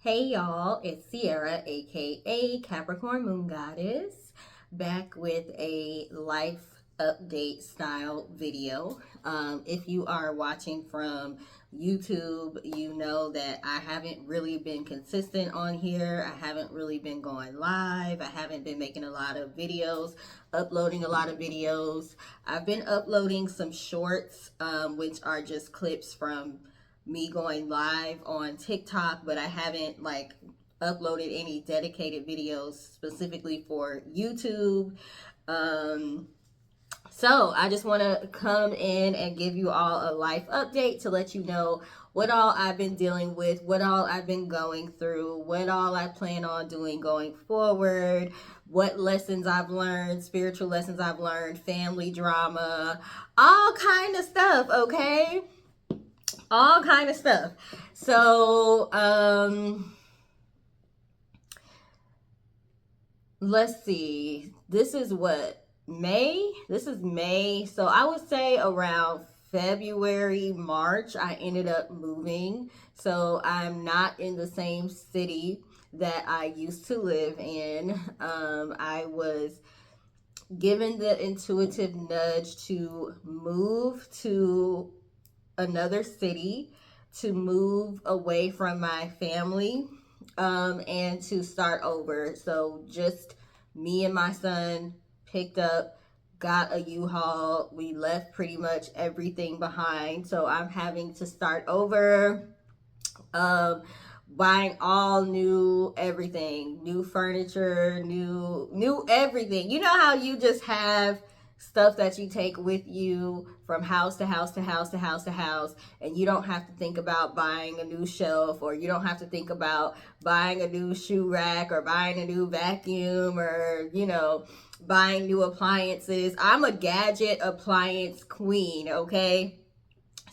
Hey y'all, it's Sierra, aka Capricorn Moon Goddess, back with a life update style video. If you are watching from YouTube, you know that I haven't really been consistent on here. I haven't really been going live. I haven't been making a lot of videos, uploading a lot of videos. I've been uploading some shorts, which are just clips from me going live on TikTok, but I haven't uploaded any dedicated videos specifically for YouTube. Um, so I just want to come in and give you all a life update to let you know what all I've been dealing with, what all I've been going through, what all I plan on doing going forward, what lessons I've learned, spiritual lessons I've learned, family drama, all kind of stuff, okay? All kind of stuff. So let's see, this is May, so I would say around February, March I ended up moving, so I'm not in the same city that I used to live in. I was given the intuitive nudge to move to another city, to move away from my family, and to start over. So just me and my son picked up, got a U-Haul. We left pretty much everything behind. So I'm having to start over. Um, Buying all new everything, new furniture, new everything. You know how you just have stuff that you take with you from house to house to house to house to house, and you don't have to think about buying a new shelf, or you don't have to think about buying a new shoe rack, or buying a new vacuum, or buying new appliances. I'm a gadget appliance queen, okay?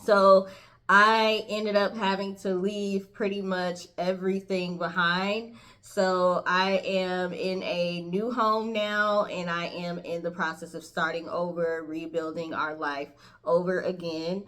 So I ended up having to leave pretty much everything behind. So I am in a new home now, and I am in the process of starting over, rebuilding our life over again.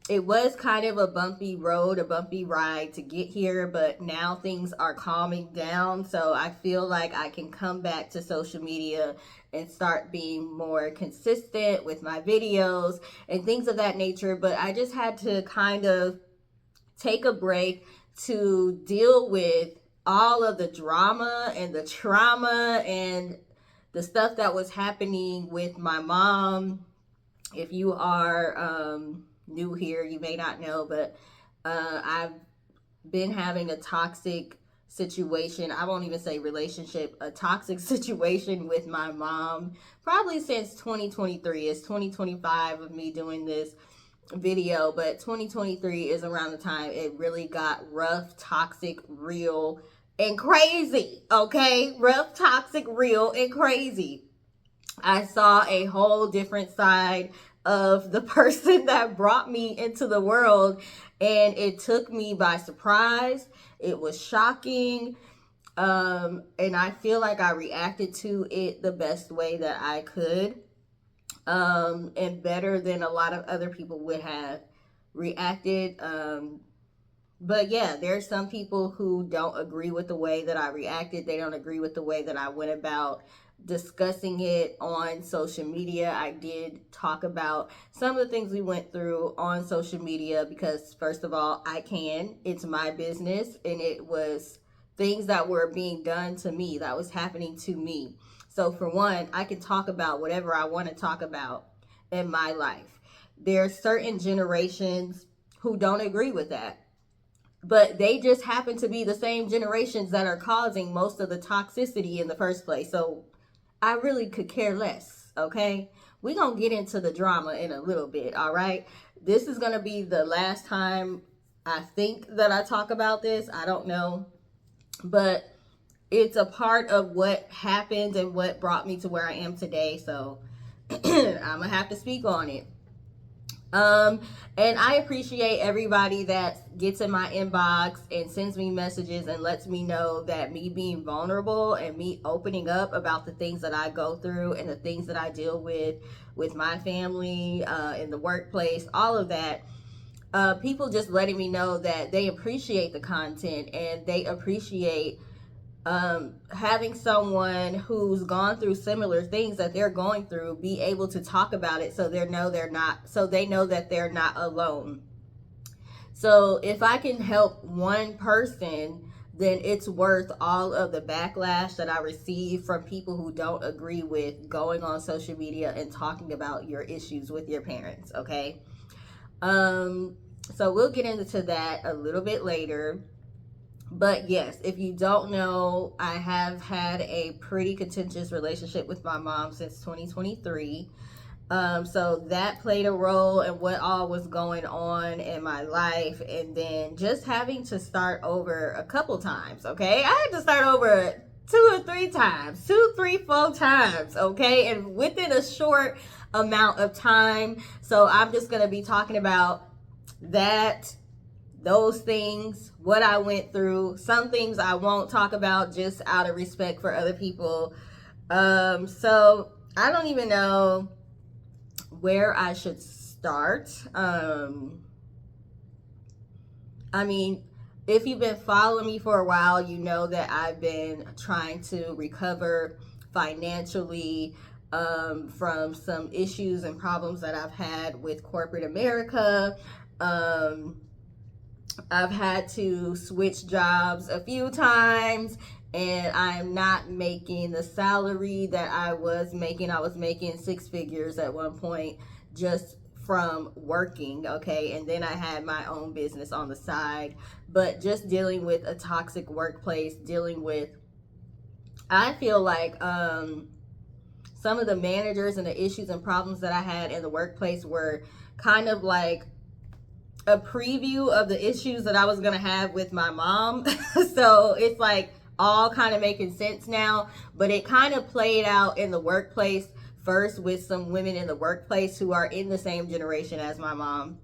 It was kind of a bumpy road, a bumpy ride to get here, but now things are calming down. So I feel like I can come back to social media and start being more consistent with my videos and things of that nature. But I just had to kind of take a break to deal with all of the drama and the trauma and the stuff that was happening with my mom. If you are new here, you may not know, but I've been having a toxic situation. I won't even say relationship, a toxic situation with my mom probably since 2023. It's 2025 of me doing this video, but 2023 is around the time it really got rough, toxic, real, and crazy. Okay? Rough, toxic, real, and crazy. I saw a whole different side of the person that brought me into the world, and it took me by surprise. It was shocking. And I feel like I reacted to it the best way that I could, and better than a lot of other people would have reacted. But yeah, there's some people who don't agree with the way that I reacted. They don't agree with the way that I went about discussing it on social media. I did talk about some of the things we went through on social media because, first of all, I can. It's my business, and it was things that were being done to me, that was happening to me. So, for one, I can talk about whatever I want to talk about in my life. There are certain generations who don't agree with that, but they just happen to be the same generations that are causing most of the toxicity in the first place. So I really could care less, okay? We're going to get into the drama in a little bit, all right? This is going to be the last time I think that I talk about this. I don't know. But it's a part of what happened and what brought me to where I am today. So I'm going to have to speak on it. Um, and I appreciate everybody that gets in my inbox and sends me messages and lets me know that me being vulnerable and me opening up about the things that I go through and the things that I deal with my family, in the workplace, all of that, people just letting me know that they appreciate the content and they appreciate having someone who's gone through similar things that they're going through be able to talk about it, so they know that they're not alone. So if I can help one person, then it's worth all of the backlash that I receive from people who don't agree with going on social media and talking about your issues with your parents. Okay. um so we'll get into that a little bit later. But yes, if you don't know, I have had a pretty contentious relationship with my mom since 2023. So that played a role in what all was going on in my life, and then just having to start over a couple times. Okay, I had to start over 2 or 3 times, 2, 3, 4 times. Okay, and within a short amount of time. So I'm just gonna be talking about that, those things, what I went through. Some things I won't talk about just out of respect for other people. So I don't even know where I should start. I mean, if you've been following me for a while, you know that I've been trying to recover financially from some issues and problems that I've had with corporate America. I've had to switch jobs a few times, and I'm not making the salary that I was making. I was making 6 figures at one point just from working. Okay, and then I had my own business on the side. But just dealing with a toxic workplace, I feel like some of the managers and the issues and problems that I had in the workplace were kind of like a preview of the issues that I was gonna have with my mom. So it's like all kind of making sense now, but it kind of played out in the workplace first with some women in the workplace who are in the same generation as my mom,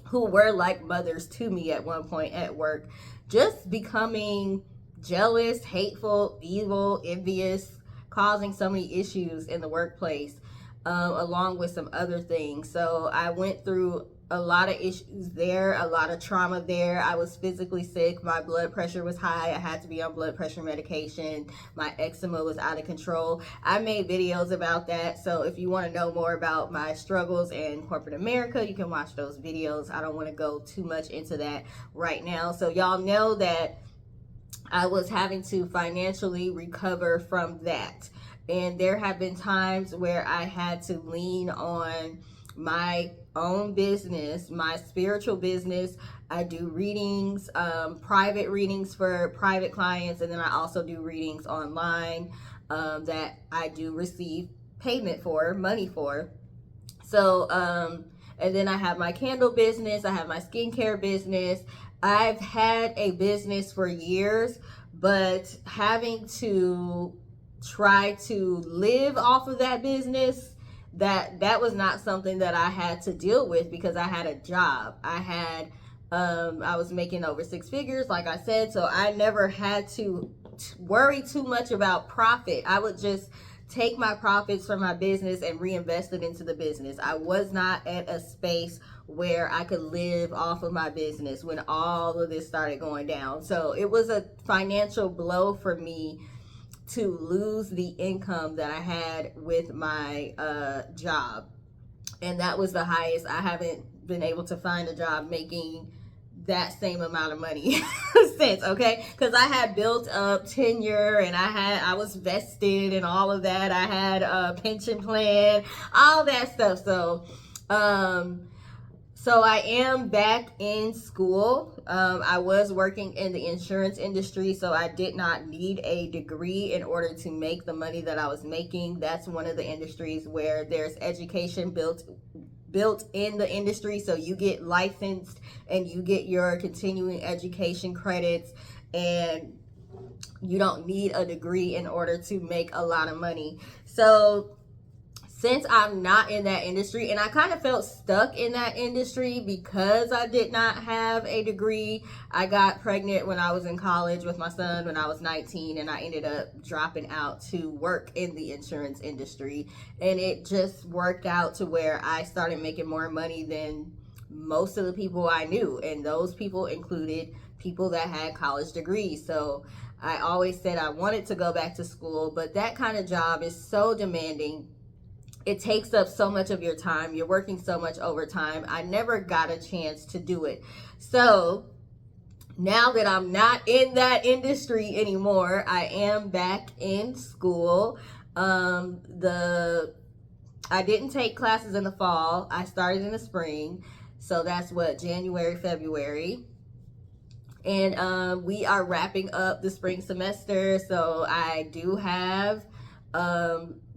who were like mothers to me at one point at work, just becoming jealous, hateful, evil, envious, causing so many issues in the workplace, along with some other things. So I went through a lot of issues there, a lot of trauma there. I was physically sick. My blood pressure was high. I had to be on blood pressure medication. My eczema was out of control. I made videos about that. So if you want to know more about my struggles in corporate America, you can watch those videos. I don't want to go too much into that right now. So y'all know that I was having to financially recover from that. And there have been times where I had to lean on my own business, my spiritual business. I do readings, private readings for private clients, and then I also do readings online that I do receive payment for, money for. So, and then I have my candle business, I have my skincare business. I've had a business for years, but having to try to live off of that business, that was not something that I had to deal with because I had a job. I was making over 6 figures, like I said, so I never had to worry too much about profit. I would just take my profits from my business and reinvest it into the business. I was not at a space where I could live off of my business when all of this started going down. So it was a financial blow for me to lose the income that I had with my job. And that was the highest. I haven't been able to find a job making that same amount of money since, okay? Because I had built up tenure and I was vested and all of that. I had a pension plan, all that stuff. So I am back in school. I was working in the insurance industry, so I did not need a degree in order to make the money that I was making. That's one of the industries where there's education built in the industry, so you get licensed and you get your continuing education credits, and you don't need a degree in order to make a lot of money. So since I'm not in that industry, and I kind of felt stuck in that industry because I did not have a degree. I got pregnant when I was in college with my son when I was 19, and I ended up dropping out to work in the insurance industry. And it just worked out to where I started making more money than most of the people I knew, and those people included people that had college degrees. So I always said I wanted to go back to school, but that kind of job is so demanding. It takes up so much of your time. You're working so much overtime. I never got a chance to do it. So now that I'm not in that industry anymore, I am back in school. I didn't take classes in the fall. I started in the spring. So that's what, January, February. And we are wrapping up the spring semester. So I do have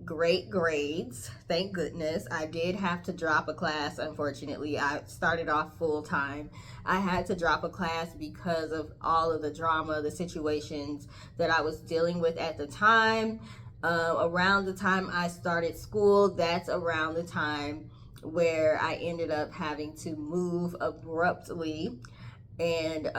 great grades. Thank goodness. I did have to drop a class, unfortunately. I started off full time. I had to drop a class because of all of the drama, the situations that I was dealing with at the time. Around the time I started school, that's around the time where I ended up having to move abruptly, and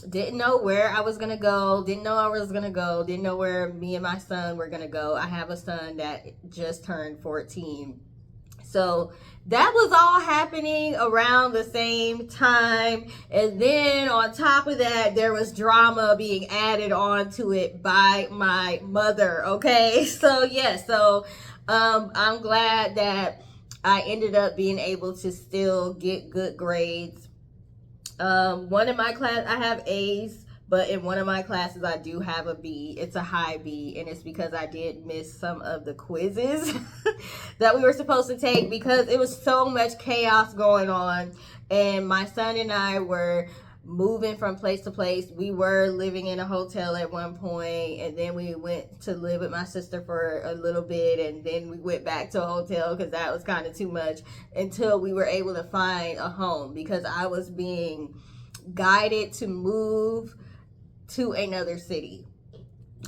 didn't know where I was gonna go, didn't know where me and my son were gonna go. I have a son that just turned 14. So that was all happening around the same time. And then on top of that, there was drama being added on to it by my mother. Okay. So yeah, I'm glad that I ended up being able to still get good grades. One of my class, I have A's, but in one of my classes I do have a B. It's a high B, and it's because I did miss some of the quizzes that we were supposed to take because it was so much chaos going on. And my son and I were moving from place to place. We were living in a hotel at one point, and then we went to live with my sister for a little bit, and then we went back to a hotel because that was kind of too much, until we were able to find a home, because I was being guided to move to another city.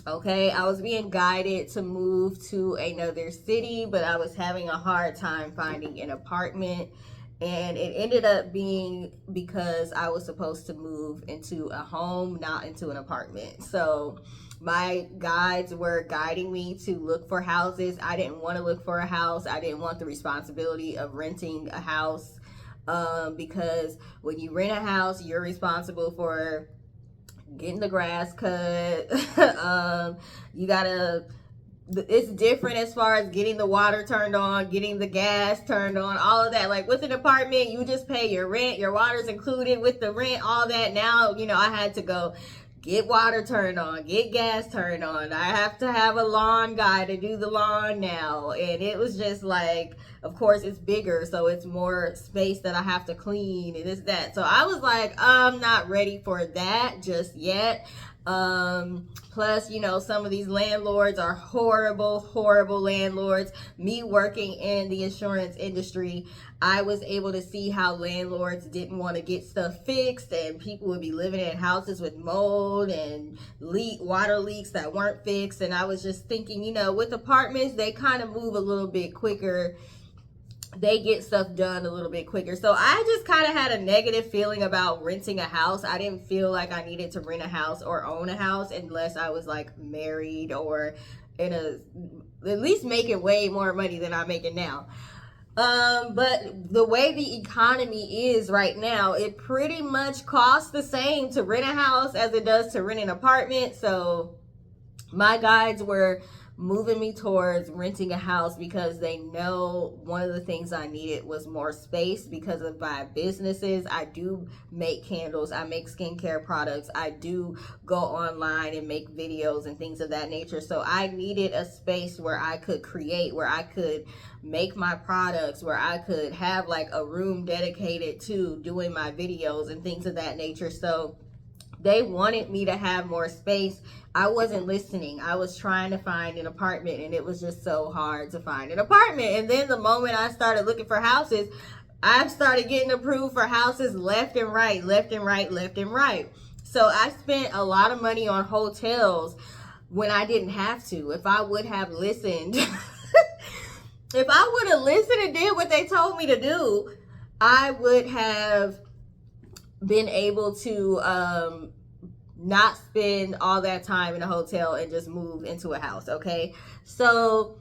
Okay, I was being guided to move to another city, but I was having a hard time finding an apartment. And it ended up being because I was supposed to move into a home, not into an apartment. So my guides were guiding me to look for houses. I didn't want to look for a house. I didn't want the responsibility of renting a house, because when you rent a house, you're responsible for getting the grass cut. You gotta, it's different as far as getting the water turned on, getting the gas turned on, all of that. Like with an apartment, you just pay your rent, your water's included with the rent, all that. Now, I had to go get water turned on, get gas turned on. I have to have a lawn guy to do the lawn now. And it was just like, of course it's bigger, so it's more space that I have to clean and this, that. So I was like, I'm not ready for that just yet. Plus, some of these landlords are horrible landlords. Me working in the insurance industry, I was able to see how landlords didn't want to get stuff fixed, and people would be living in houses with mold and water leaks that weren't fixed. And I was just thinking, with apartments, they kind of move a little bit quicker. They get stuff done a little bit quicker. So I just kind of had a negative feeling about renting a house. I didn't feel like I needed to rent a house or own a house unless I was like married or at least making way more money than I'm making now. But the way the economy is right now, it pretty much costs the same to rent a house as it does to rent an apartment. So my guides were moving me towards renting a house because they know one of the things I needed was more space because of my businesses. I do make candles, I make skincare products, I do go online and make videos and things of that nature. So I needed a space where I could create, where I could make my products, where I could have like a room dedicated to doing my videos and things of that nature. So they wanted me to have more space. I wasn't listening. I was trying to find an apartment, and it was just so hard to find an apartment. And then the moment I started looking for houses, I've started getting approved for houses left and right. So I spent a lot of money on hotels when I didn't have to. If I would have listened, if I would have listened and did what they told me to do, I would have been able to not spend all that time in a hotel and just move into a house. Okay, so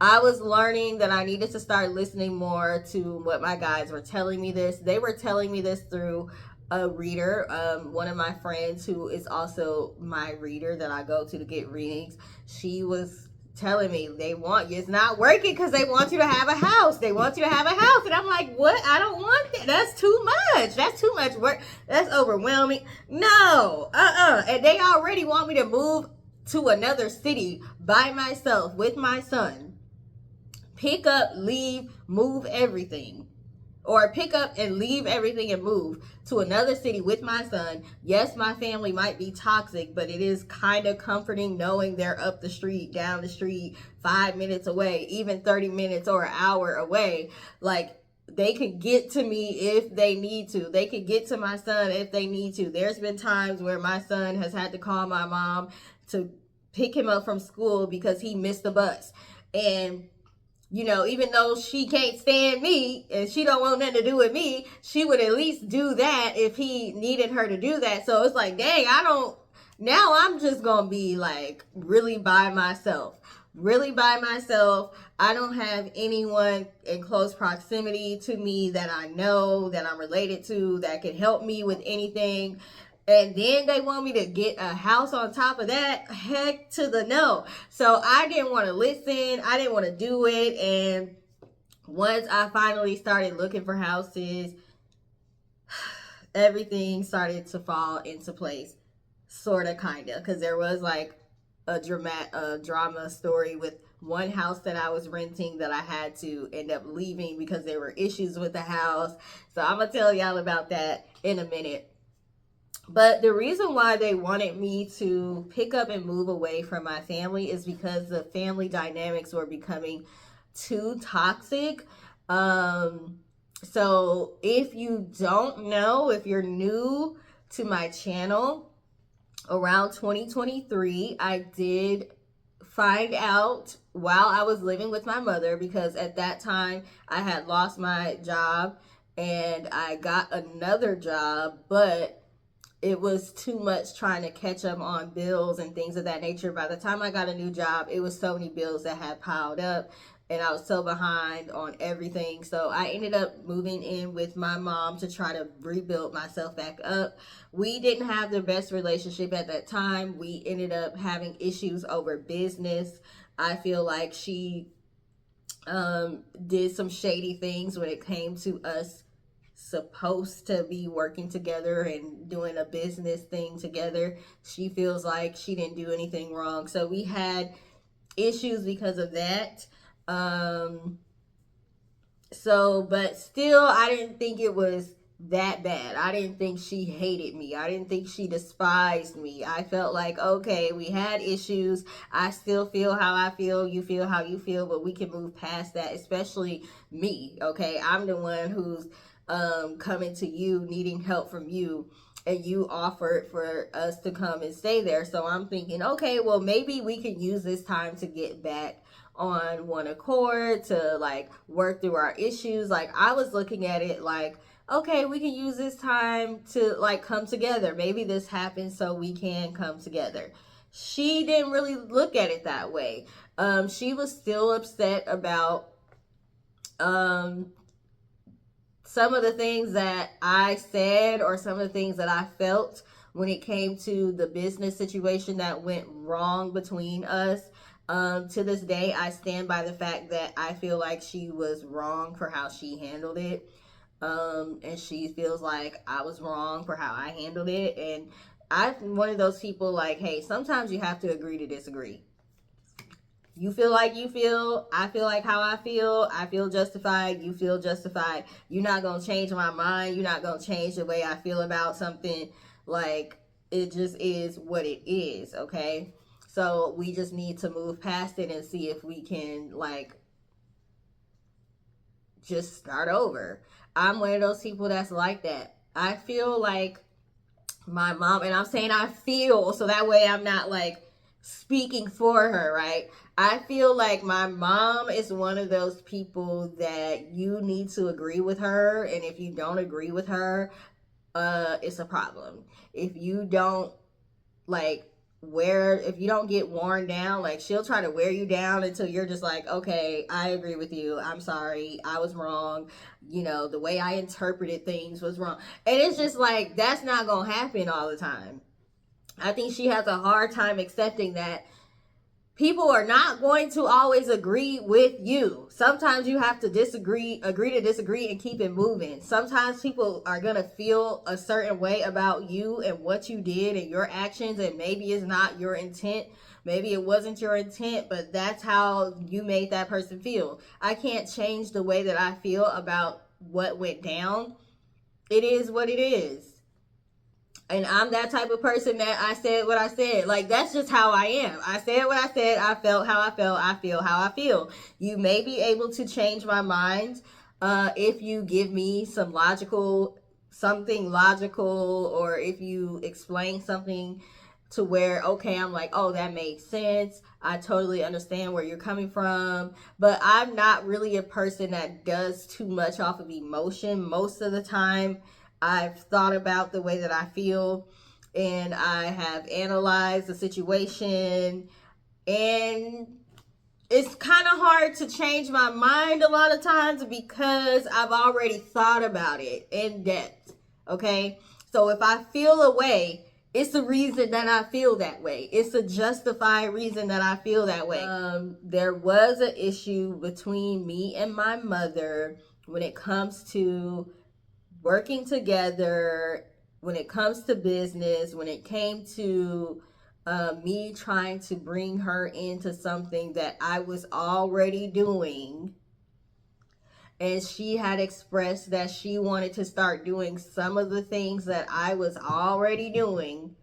I was learning that I needed to start listening more to what my guides were telling me this. They were telling me this through a reader, one of my friends who is also my reader that I go to get readings. She was telling me they want you. It's not working because they want you to have a house. They want you to have a house. And I'm like, what? I don't want that. That's too much. That's too much work. That's overwhelming. No. And they already want me to move to another city by myself with my son. Pick up, leave, move everything. Or pick up and leave everything and move to another city with my son. Yes, my family might be toxic, but it is kind of comforting knowing they're up the street, down the street, 5 minutes away, even 30 minutes or an hour away. Like, they could get to me if they need to. They could get to my son if they need to. There's been times where my son has had to call my mom to pick him up from school because he missed the bus. And even though she can't stand me and she don't want nothing to do with me, she would at least do that if he needed her to do that. So it's like, dang, now I'm just going to be like really by myself. Really by myself. I don't have anyone in close proximity to me that I know, that I'm related to, that can help me with anything. And then they want me to get a house on top of that. Heck to the no. So I didn't want to listen. I didn't want to do it. And once I finally started looking for houses, everything started to fall into place. Sort of, kind of. Because there was like a drama story with one house that I was renting that I had to end up leaving because there were issues with the house. So I'm going to tell y'all about that in a minute. But the reason why they wanted me to pick up and move away from my family is because the family dynamics were becoming too toxic. So if you don't know, if you're new to my channel, around 2023, I did find out while I was living with my mother, because at that time I had lost my job and I got another job, but it was too much trying to catch up on bills and things of that nature. By the time I got a new job, it was so many bills that had piled up and I was so behind on everything. So I ended up moving in with my mom to try to rebuild myself back up. We didn't have the best relationship at that time. We ended up having issues over business. I feel like she did some shady things when it came to us supposed to be working together and doing a business thing together. She feels like she didn't do anything wrong. So we had issues because of that. But still, I didn't think it was that bad. I didn't think she hated me. I didn't think she despised me. I felt like, okay, we had issues. I still feel how I feel. You feel how you feel, but we can move past that, especially me. Okay. I'm the one who's coming to you, needing help from you, and you offered for us to come and stay there. So I'm thinking, okay, well, maybe we can use this time to get back on one accord, to like work through our issues. Like, I was looking at it like, okay, we can use this time to like come together. Maybe this happened so we can come together. She didn't really look at it that way. She was still upset about some of the things that I said, or some of the things that I felt when it came to the business situation that went wrong between us. To this day, I stand by the fact that I feel like she was wrong for how she handled it. And she feels like I was wrong for how I handled it. And I'm one of those people like, hey, sometimes you have to agree to disagree. You feel like you feel, I feel like how I feel justified, you feel justified. You're not going to change my mind. You're not going to change the way I feel about something. Like, it just is what it is, okay? So we just need to move past it and see if we can, like, just start over. I'm one of those people that's like that. I feel like my mom, and I'm saying I feel, so that way I'm not like speaking for her, right? I feel like my mom is one of those people that you need to agree with her, and if you don't agree with her, it's a problem. If you don't like if you don't get worn down, like she'll try to wear you down until you're just like, okay, I agree with you, I'm sorry, I was wrong, the way I interpreted things was wrong. And it's just like, that's not gonna happen all the time. I think she has a hard time accepting that people are not going to always agree with you. Sometimes you have to agree to disagree, and keep it moving. Sometimes people are going to feel a certain way about you and what you did and your actions, and maybe it's not your intent. Maybe it wasn't your intent, but that's how you made that person feel. I can't change the way that I feel about what went down. It is what it is. And I'm that type of person that I said what I said. Like, that's just how I am. I said what I said. I felt how I felt. I feel how I feel. You may be able to change my mind if you give me something logical, or if you explain something to where, okay, I'm like, oh, that makes sense. I totally understand where you're coming from. But I'm not really a person that does too much off of emotion. Most of the time, I've thought about the way that I feel, and I have analyzed the situation, and it's kind of hard to change my mind a lot of times because I've already thought about it in depth. Okay? So if I feel a way, it's a reason that I feel that way. It's a justified reason that I feel that way. There was an issue between me and my mother when it comes to working together, when it comes to business, when it came to me trying to bring her into something that I was already doing. And she had expressed that she wanted to start doing some of the things that I was already doing.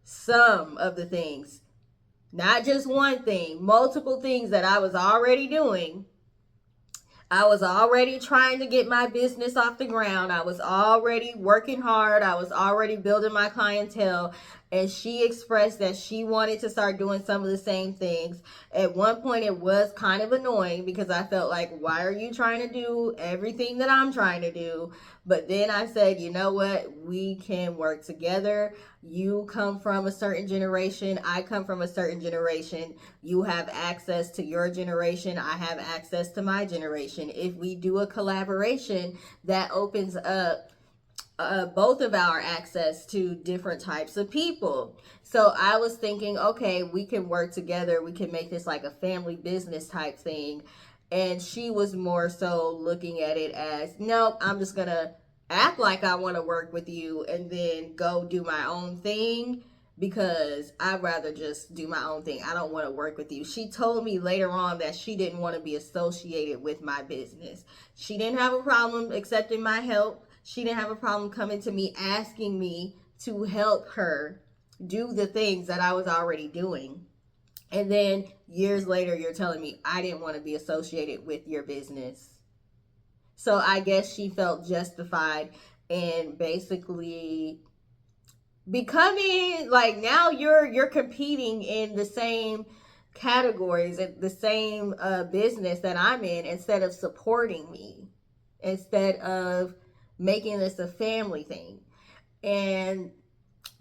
Some of the things. Not just one thing, multiple things that I was already doing. I was already trying to get my business off the ground. I was already working hard. I was already building my clientele. And she expressed that she wanted to start doing some of the same things. At one point, it was kind of annoying because I felt like, why are you trying to do everything that I'm trying to do? But then I said, you know what? We can work together. You come from a certain generation. I come from a certain generation. You have access to your generation. I have access to my generation. If we do a collaboration, that opens up both of our access to different types of people. So I was thinking, okay, we can work together. We can make this like a family business type thing. And she was more so looking at it as, nope, I'm just going to act like I want to work with you and then go do my own thing, because I'd rather just do my own thing. I don't want to work with you. She told me later on that she didn't want to be associated with my business. She didn't have a problem accepting my help. She didn't have a problem coming to me asking me to help her do the things that I was already doing. And then years later, you're telling me I didn't want to be associated with your business. So I guess she felt justified in basically becoming like, now you're competing in the same categories, and the same business that I'm in, instead of supporting me, instead of making this a family thing. And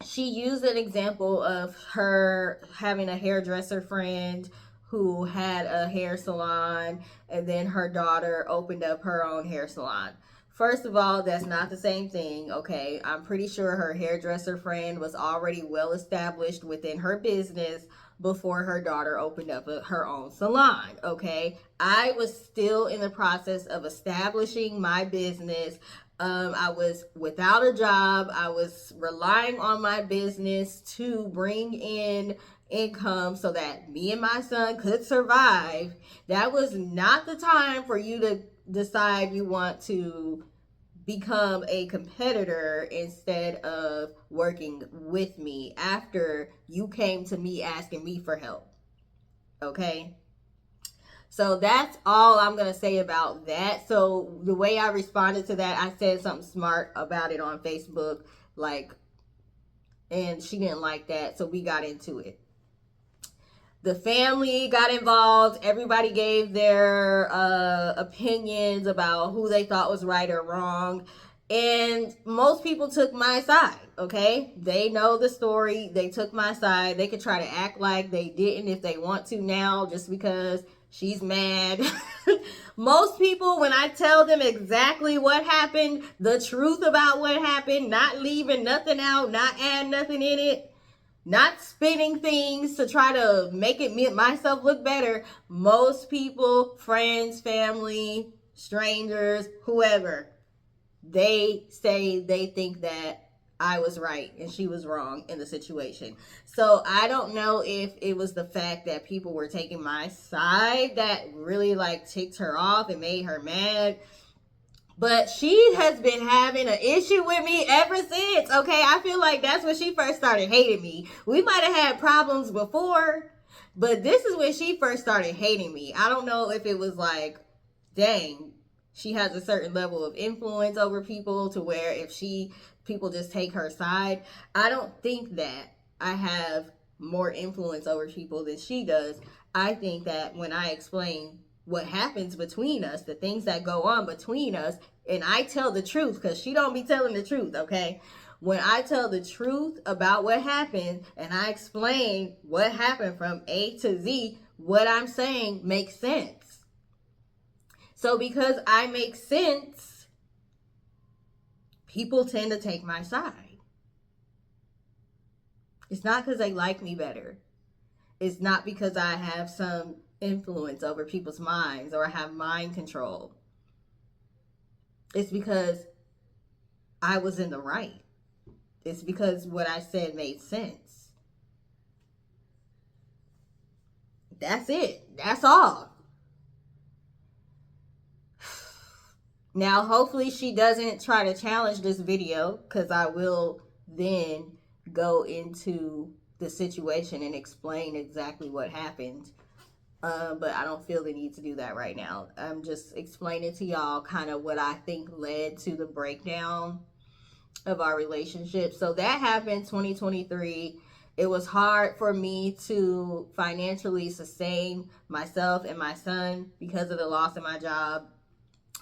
she used an example of her having a hairdresser friend who had a hair salon, and then her daughter opened up her own hair salon. First of all, that's not the same thing, okay? I'm pretty sure her hairdresser friend was already well established within her business before her daughter opened up her own salon, okay? I was still in the process of establishing my business. I was without a job. I was relying on my business to bring in income so that me and my son could survive. That was not the time for you to decide you want to become a competitor instead of working with me after you came to me asking me for help. Okay? So that's all I'm going to say about that. So the way I responded to that, I said something smart about it on Facebook, like, and she didn't like that. So we got into it. The family got involved. Everybody gave their opinions about who they thought was right or wrong. And most people took my side, okay? They know the story. They took my side. They could try to act like they didn't if they want to now just because she's mad. Most people, when I tell them exactly what happened, the truth about what happened, not leaving nothing out, not adding nothing in it, not spinning things to try to make it myself look better, most people, friends, family, strangers, whoever, they say they think that I was right and she was wrong in the situation. So I don't know if it was the fact that people were taking my side that really like ticked her off and made her mad. But she has been having an issue with me ever since. Okay, I feel like that's when she first started hating me. We might have had problems before, but this is when she first started hating me. I don't know if it was like, dang, she has a certain level of influence over people to where if people just take her side. I don't think that I have more influence over people than she does. I think that when I explain what happens between us, the things that go on between us, and I tell the truth, because she don't be telling the truth, okay? When I tell the truth about what happened and I explain what happened from A to Z, what I'm saying makes sense. So because I make sense, people tend to take my side. It's not because they like me better. It's not because I have some influence over people's minds or I have mind control. It's because I was in the right. It's because what I said made sense. That's it. That's all. Now, hopefully she doesn't try to challenge this video, because I will then go into the situation and explain exactly what happened. But I don't feel the need to do that right now. I'm just explaining to y'all kind of what I think led to the breakdown of our relationship. So that happened 2023. It was hard for me to financially sustain myself and my son because of the loss of my job.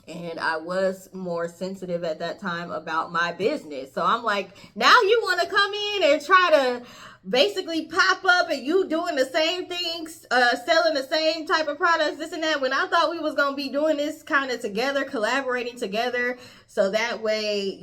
And I was more sensitive at that time about my business. So I'm like, now you want to come in and try to basically pop up and you doing the same things, selling the same type of products, this and that, when I thought we was going to be doing this kind of together, collaborating together, so that way,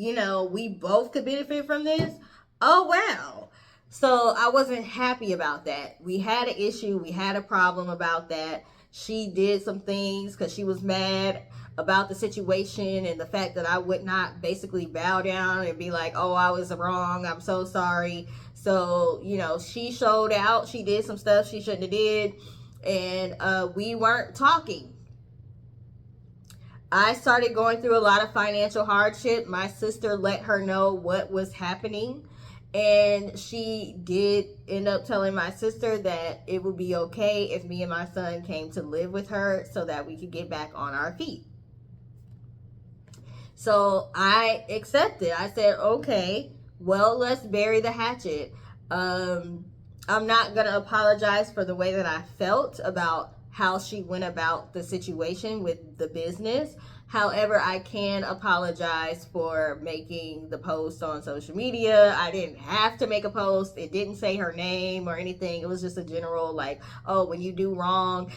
we both could benefit from this. Oh, wow. So I wasn't happy about that. We had an issue. We had a problem about that. She did some things because she was mad about the situation and the fact that I would not basically bow down and be like, oh, I was wrong, I'm so sorry. So, she showed out. She did some stuff she shouldn't have did. And we weren't talking. I started going through a lot of financial hardship. My sister let her know what was happening. And she did end up telling my sister that it would be okay if me and my son came to live with her so that we could get back on our feet. So I accepted. I said, okay, well, let's bury the hatchet. I'm not going to apologize for the way that I felt about how she went about the situation with the business. However, I can apologize for making the post on social media. I didn't have to make a post. It didn't say her name or anything. It was just a general like, oh, when you do wrong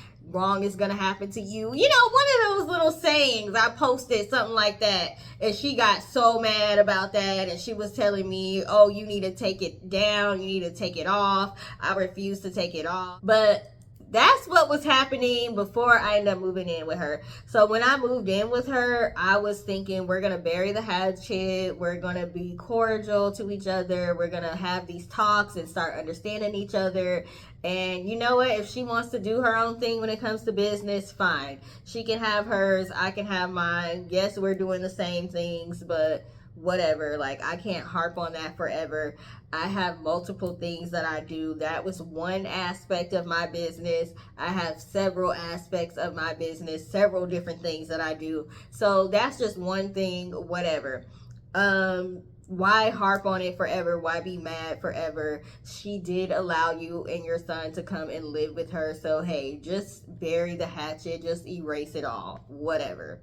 is gonna happen to you. One of those little sayings. I posted something like that and she got so mad about that, and she was telling me, oh, you need to take it down, you need to take it off. I refused to take it off. But that's what was happening before I ended up moving in with her. So when I moved in with her, I was thinking we're going to bury the hatchet. We're going to be cordial to each other. We're going to have these talks and start understanding each other. And you know what? If she wants to do her own thing when it comes to business, fine. She can have hers. I can have mine. Yes, we're doing the same things, but whatever. Like, I can't harp on that forever. I have multiple things that I do. That was one aspect of my business. I have several aspects of my business, several different things that I do. So that's just one thing, whatever. Why harp on it forever? Why be mad forever? She did allow you and your son to come and live with her. So, hey, just bury the hatchet. Just erase it all. Whatever.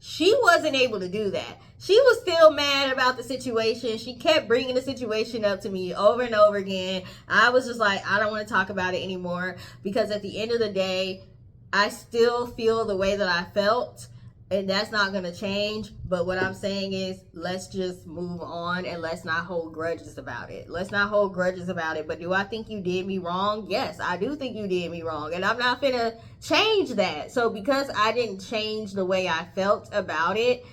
She wasn't able to do that. She was still mad about the situation. She kept bringing the situation up to me over and over again. I was just like, I don't want to talk about it anymore, because at the end of the day, I still feel the way that I felt, and that's not going to change. But what I'm saying is, let's just move on and let's not hold grudges about it. Let's not hold grudges about it. But do I think you did me wrong? Yes, I do think you did me wrong, and I'm not gonna change that. So because I didn't change the way I felt about it,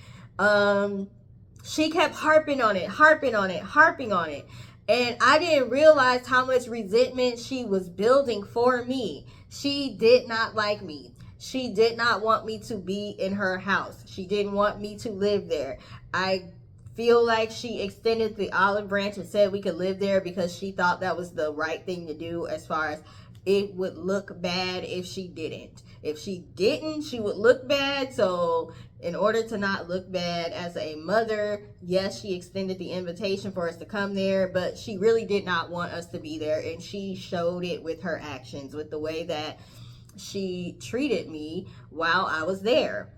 she kept harping on it, harping on it, harping on it. And I didn't realize how much resentment she was building for me. She did not like me. She did not want me to be in her house. She didn't want me to live there. I feel like she extended the olive branch and said we could live there because she thought that was the right thing to do, as far as it would look bad if she didn't. If she didn't, she would look bad. So in order to not look bad as a mother, yes, she extended the invitation for us to come there, but she really did not want us to be there. And she showed it with her actions, with the way that she treated me while I was there.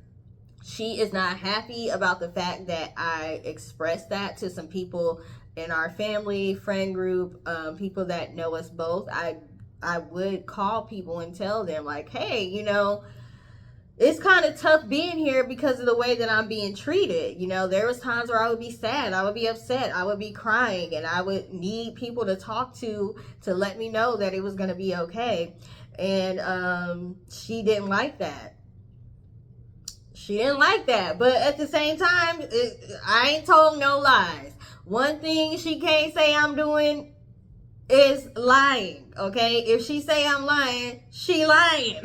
She is not happy about the fact that I expressed that to some people in our family, friend group, people that know us both. I would call people and tell them, like, hey, you know, it's kind of tough being here because of the way that I'm being treated. You know, there was times where I would be sad, I would be upset, I would be crying, and I would need people to talk to let me know that it was going to be okay. And she didn't like that. She didn't like that. But at the same time, I ain't told no lies. One thing she can't say I'm doing is lying, okay? If she say I'm lying, she lying.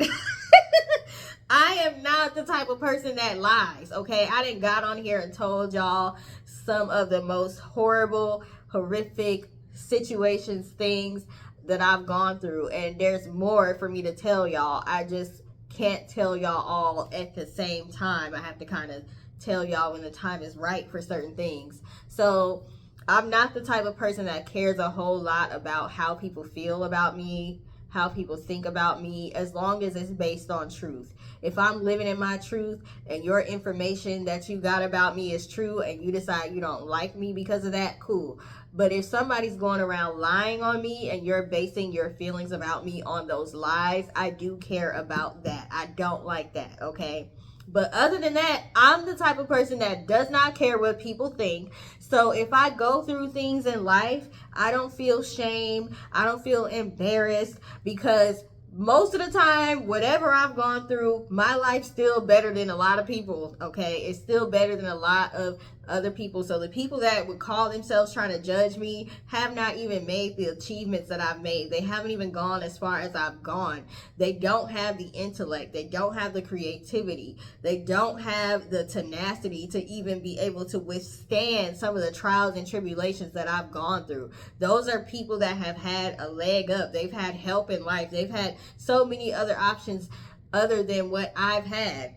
I am not the type of person that lies, okay? I done got on here and told y'all some of the most horrible, horrific situations, things that I've gone through, and there's more for me to tell y'all. I just can't tell y'all all at the same time. I have to kind of tell y'all when the time is right for certain things. So I'm not the type of person that cares a whole lot about how people feel about me, how people think about me, as long as it's based on truth. If I'm living in my truth and your information that you got about me is true and you decide you don't like me because of that, cool. But if somebody's going around lying on me and you're basing your feelings about me on those lies, I do care about that. I don't like that, okay? But other than that, I'm the type of person that does not care what people think. So if I go through things in life, I don't feel shame. I don't feel embarrassed, because most of the time, whatever I've gone through, my life's still better than a lot of people, okay? It's still better than a lot of other people. So the people that would call themselves trying to judge me have not even made the achievements that I've made. They haven't even gone as far as I've gone. They don't have the intellect. They don't have the creativity. They don't have the tenacity to even be able to withstand some of the trials and tribulations that I've gone through. Those are people that have had a leg up. They've had help in life. They've had so many other options other than what I've had.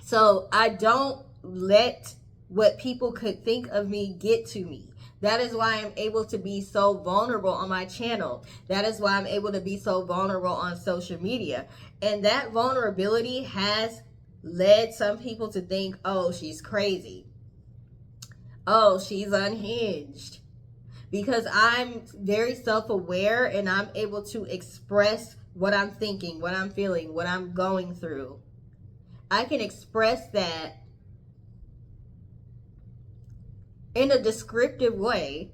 So I don't let what people could think of me get to me. That is why I'm able to be so vulnerable on my channel. That is why I'm able to be so vulnerable on social media. And that vulnerability has led some people to think, oh, she's crazy. Oh, she's unhinged. Because I'm very self-aware and I'm able to express what I'm thinking, what I'm feeling, what I'm going through. I can express that in a descriptive way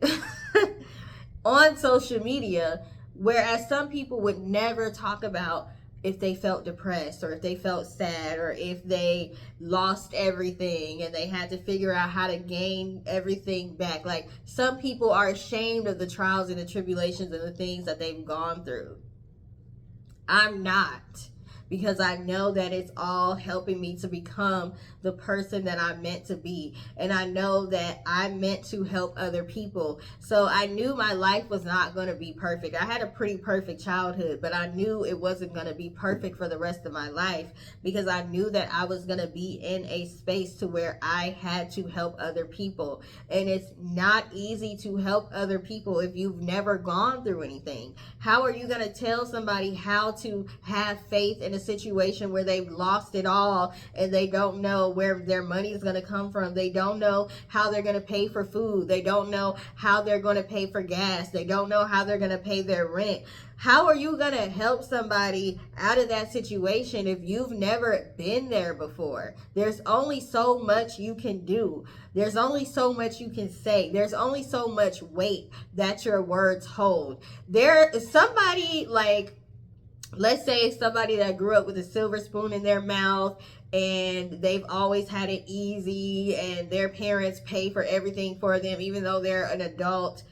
on social media, whereas some people would never talk about if they felt depressed or if they felt sad or if they lost everything and they had to figure out how to gain everything back. Like, some people are ashamed of the trials and the tribulations and the things that they've gone through. I'm not, because I know that it's all helping me to become the person that I'm meant to be. And I know that I'm meant to help other people. So I knew my life was not going to be perfect. I had a pretty perfect childhood, but I knew it wasn't going to be perfect for the rest of my life, because I knew that I was going to be in a space to where I had to help other people. And it's not easy to help other people if you've never gone through anything. How are you going to tell somebody how to have faith in a situation where they've lost it all and they don't know where their money is going to come from. They don't know how they're going to pay for food. They don't know how they're going to pay for gas. They don't know how they're going to pay their rent. How are you going to help somebody out of that situation if you've never been there before? There's only so much you can do. There's only so much you can say. There's only so much weight that your words hold. There is somebody, like, let's say somebody that grew up with a silver spoon in their mouth and they've always had it easy and their parents pay for everything for them even though they're an adult.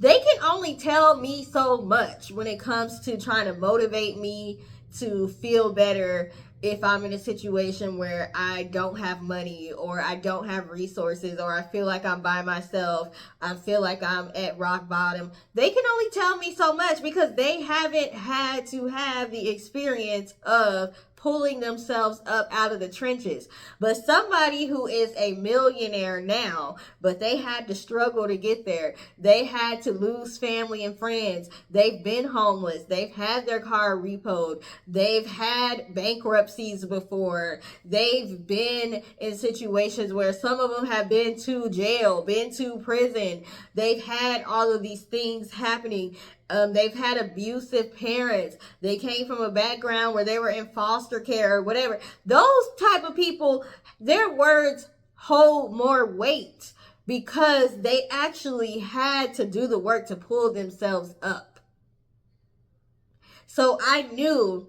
They can only tell me so much when it comes to trying to motivate me to feel better if I'm in a situation where I don't have money or I don't have resources or I feel like I'm by myself. I feel like I'm at rock bottom. They can only tell me so much because they haven't had to have the experience of pulling themselves up out of the trenches. But somebody who is a millionaire now, but they had to struggle to get there. They had to lose family and friends. They've been homeless. They've had their car repoed. They've had bankruptcies before. They've been in situations where some of them have been to jail, been to prison. They've had all of these things happening. They've had abusive parents. They came from a background where they were in foster care or whatever. Those type of people, their words hold more weight because they actually had to do the work to pull themselves up. So I knew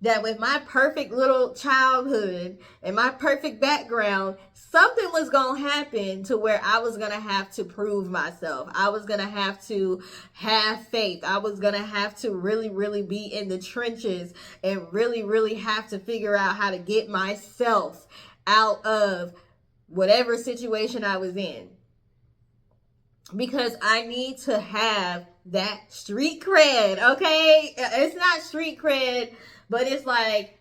that with my perfect little childhood and my perfect background, something was going to happen to where I was going to have to prove myself. I was going to have to have faith. I was going to have to really, really be in the trenches and really, really have to figure out how to get myself out of whatever situation I was in. Because I need to have that street cred, okay? It's not street cred, but it's like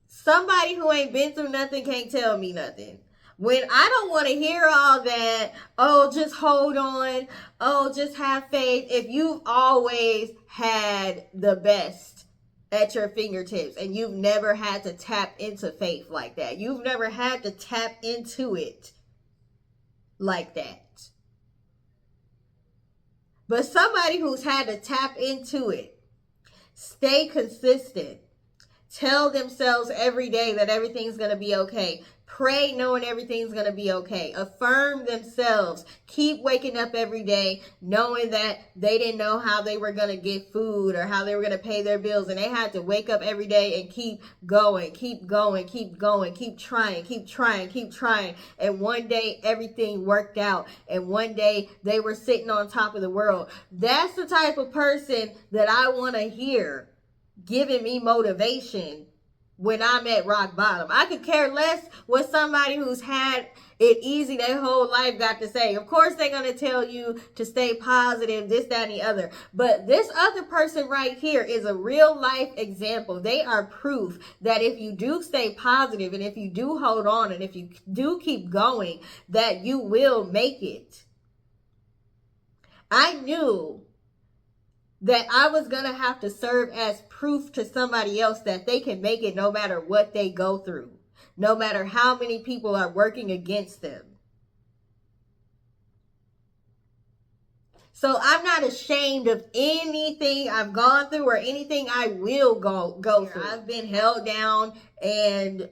somebody who ain't been through nothing can't tell me nothing. When I don't want to hear all that, oh, just hold on, oh, just have faith. If you've always had the best at your fingertips and you've never had to tap into faith like that, you've never had to tap into it like that. But somebody who's had to tap into it, stay consistent, tell themselves every day that everything's going to be okay. Pray knowing everything's going to be okay. Affirm themselves. Keep waking up every day knowing that they didn't know how they were going to get food or how they were going to pay their bills. And they had to wake up every day and keep going, keep going, keep going, keep trying, keep trying, keep trying. And one day everything worked out. And one day they were sitting on top of the world. That's the type of person that I want to hear giving me motivation when I'm at rock bottom. I could care less what somebody who's had it easy their whole life got to say. Of course, they're going to tell you to stay positive, this, that, and the other. But this other person right here is a real life example. They are proof that if you do stay positive and if you do hold on and if you do keep going, that you will make it. I knew that I was going to have to serve as proof to somebody else that they can make it no matter what they go through, no matter how many people are working against them. So I'm not ashamed of anything I've gone through or anything I will go through. I've been held down and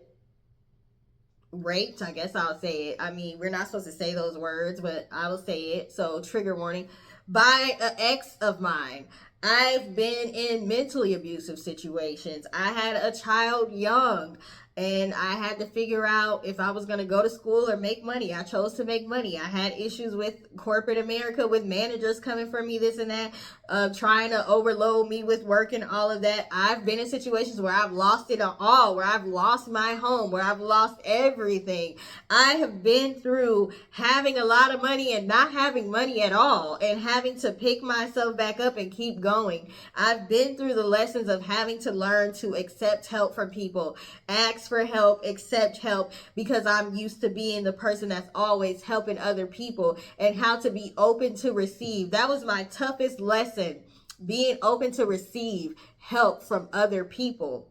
raped, I guess I'll say it. I mean, we're not supposed to say those words, but I will say it. So trigger warning. By an ex of mine. I've been in mentally abusive situations. I had a child young and I had to figure out if I was going to go to school or make money. I chose to make money. I had issues with corporate America, with managers coming for me, this and that, trying to overload me with work and all of that. I've been in situations where I've lost it all, where I've lost my home, where I've lost everything. I have been through having a lot of money and not having money at all and having to pick myself back up and keep going. I've been through the lessons of having to learn to accept help from people, ask for help, accept help, because I'm used to being the person that's always helping other people, and how to be open to receive. That was my toughest lesson being open to receive help from other people.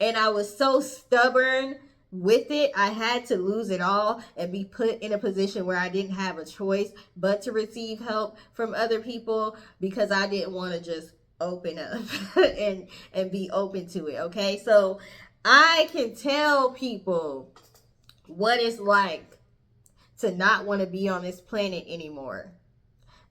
And I was so stubborn with it. I had to lose it all and be put in a position where I didn't have a choice but to receive help from other people, because I didn't want to just open up and be open to it. Okay, so I can tell people what it's like to not want to be on this planet anymore,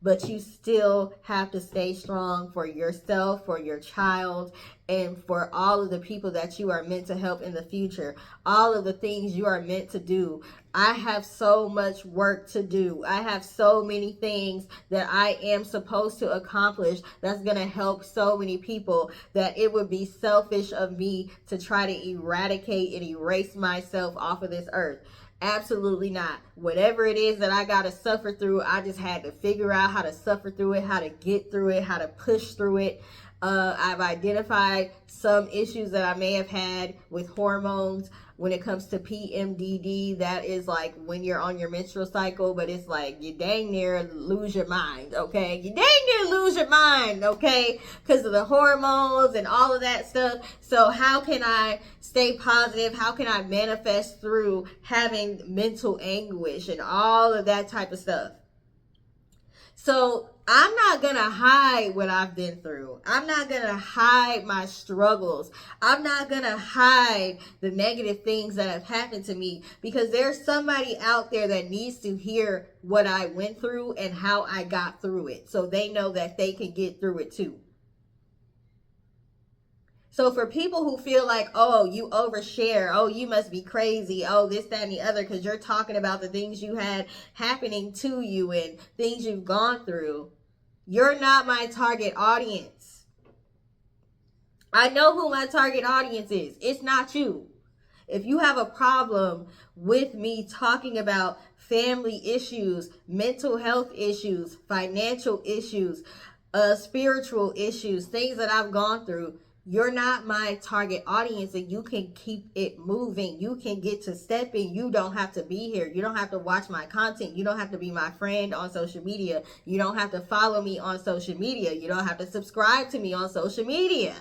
but you still have to stay strong for yourself, for your child, and for all of the people that you are meant to help in the future, all of the things you are meant to do. I have so much work to do. I have so many things that I am supposed to accomplish that's going to help so many people, that it would be selfish of me to try to eradicate and erase myself off of this earth. Absolutely not. Whatever it is that I got to suffer through, I just had to figure out how to suffer through it, how to get through it, how to push through it. I've identified some issues that I may have had with hormones when it comes to PMDD. That is like when you're on your menstrual cycle, but it's like you dang near lose your mind, okay? You dang near lose your mind, okay? Because of the hormones and all of that stuff. So how can I stay positive? How can I manifest through having mental anguish and all of that type of stuff? So I'm not going to hide what I've been through. I'm not going to hide my struggles. I'm not going to hide the negative things that have happened to me, because there's somebody out there that needs to hear what I went through and how I got through it, so they know that they can get through it too. So for people who feel like, oh, you overshare, oh, you must be crazy, oh, this, that, and the other, because you're talking about the things you had happening to you and things you've gone through, you're not my target audience. I know who my target audience is. It's not you. If you have a problem with me talking about family issues, mental health issues, financial issues, spiritual issues, things that I've gone through, you're not my target audience, and you can keep it moving. You can get to stepping. You don't have to be here. You don't have to watch my content. You don't have to be my friend on social media. You don't have to follow me on social media. You don't have to subscribe to me on social media.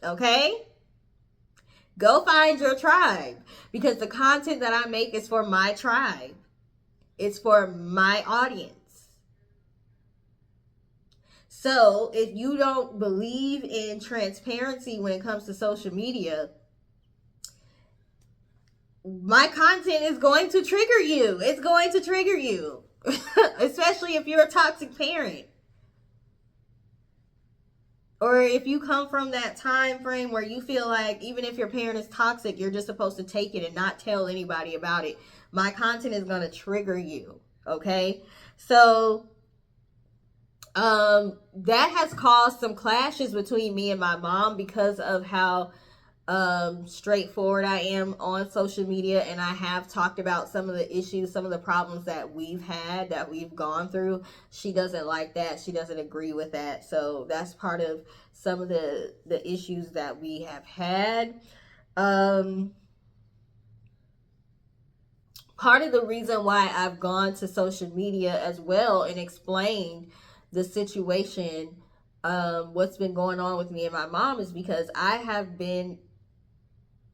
Okay? Go find your tribe, because the content that I make is for my tribe. It's for my audience. So if you don't believe in transparency when it comes to social media, my content is going to trigger you. It's going to trigger you, especially if you're a toxic parent. Or if you come from that time frame where you feel like even if your parent is toxic, you're just supposed to take it and not tell anybody about it. My content is going to trigger you, okay? So that has caused some clashes between me and my mom because of how straightforward I am on social media, and I have talked about some of the issues, some of the problems that we've had, that we've gone through. She doesn't like that. She doesn't agree with that. So that's part of some of the issues that we have had. Part of the reason why I've gone to social media as well and explained the situation, what's been going on with me and my mom, is because I have been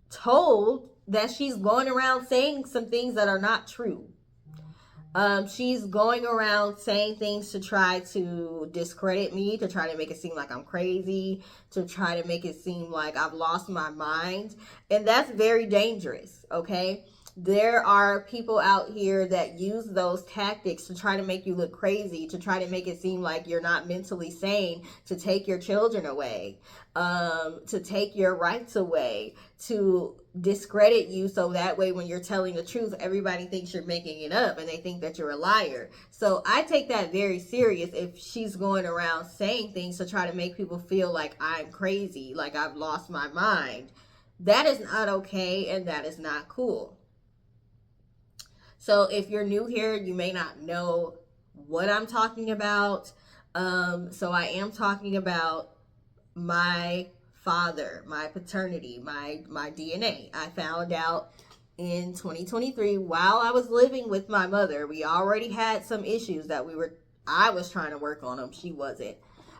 told that she's going around saying some things that are not true. She's going around saying things to try to discredit me, to try to make it seem like I'm crazy, to try to make it seem like I've lost my mind. And that's very dangerous, okay? There are people out here that use those tactics to try to make you look crazy, to try to make it seem like you're not mentally sane, to take your children away, to take your rights away, to discredit you, so that way when you're telling the truth, everybody thinks you're making it up and they think that you're a liar. So I take that very serious if she's going around saying things to try to make people feel like I'm crazy, like I've lost my mind. That is not okay, and that is not cool. So if you're new here, you may not know what I'm talking about. So I am talking about my father, my paternity, my DNA. I found out in 2023 while I was living with my mother. We already had some issues that we were I was trying to work on them. She wasn't.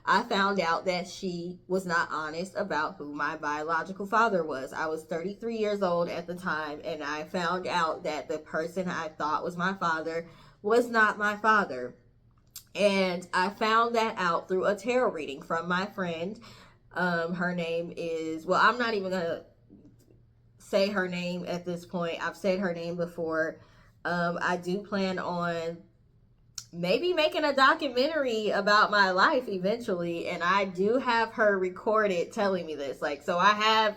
I found out that she was not honest about who my biological father was. I was 33 years old at the time, and I found out that the person I thought was my father was not my father. And I found that out through a tarot reading from my friend. Her name is, well, I'm not even going to say her name at this point. I've said her name before. I do plan on maybe making a documentary about my life eventually, and I do have her recorded telling me this. Like, so I have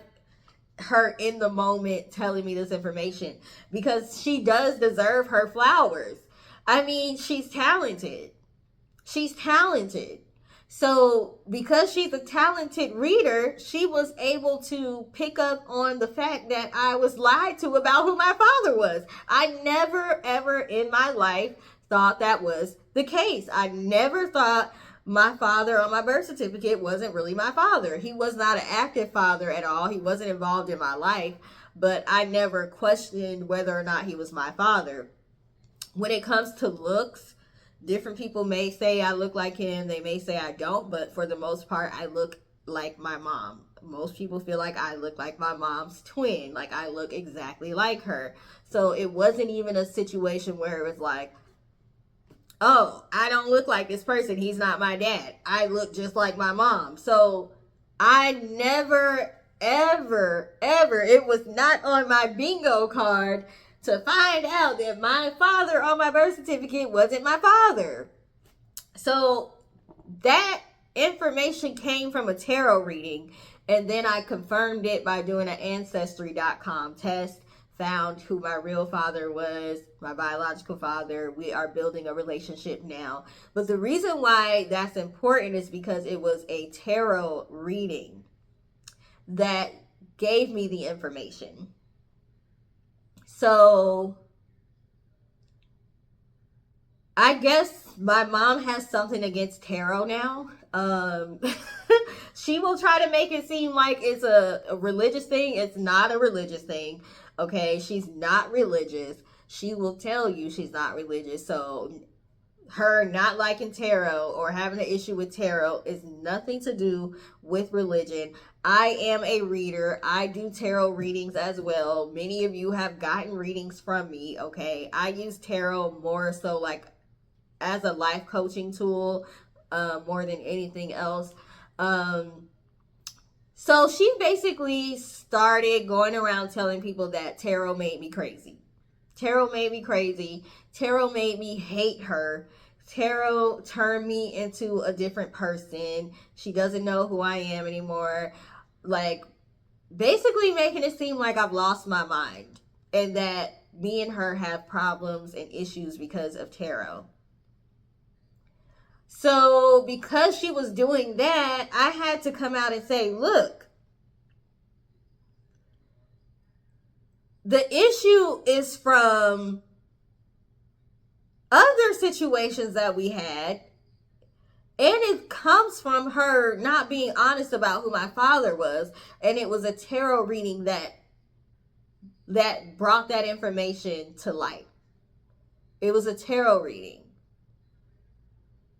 her in the moment telling me this information because she does deserve her flowers. I mean, she's talented. She's talented. So, because she's a talented reader, she was able to pick up on the fact that I was lied to about who my father was. I never, ever in my life thought that was the case. I never thought my father on my birth certificate wasn't really my father. He was not an active father at all. He wasn't involved in my life, but I never questioned whether or not he was my father. When it comes to looks, different people may say I look like him. They may say I don't, but for the most part, I look like my mom. Most people feel like I look like my mom's twin. Like I look exactly like her. So it wasn't even a situation where it was like, oh, I don't look like this person. He's not my dad. I look just like my mom. So I never, ever, ever, it was not on my bingo card to find out that my father on my birth certificate wasn't my father. So that information came from a tarot reading, and then I confirmed it by doing an ancestry.com test, found who my real father was, my biological father. We are building a relationship now. But the reason why that's important is because it was a tarot reading that gave me the information. So I guess my mom has something against tarot now. She will try to make it seem like it's a religious thing. It's not a religious thing. Okay, she's not religious. She will tell you she's not religious. So her not liking tarot or having an issue with tarot is nothing to do with religion. I am a reader. I do tarot readings as well. Many of you have gotten readings from me, okay? I use tarot more so like as a life coaching tool, more than anything else. So she basically started going around telling people that tarot made me crazy. Tarot made me crazy. Tarot made me hate her. Tarot turned me into a different person. She doesn't know who I am anymore. Like, basically making it seem like I've lost my mind and that me and her have problems and issues because of tarot. So because she was doing that, I had to come out and say, look, the issue is from other situations that we had, and it comes from her not being honest about who my father was. And it was a tarot reading that brought that information to light. It was a tarot reading.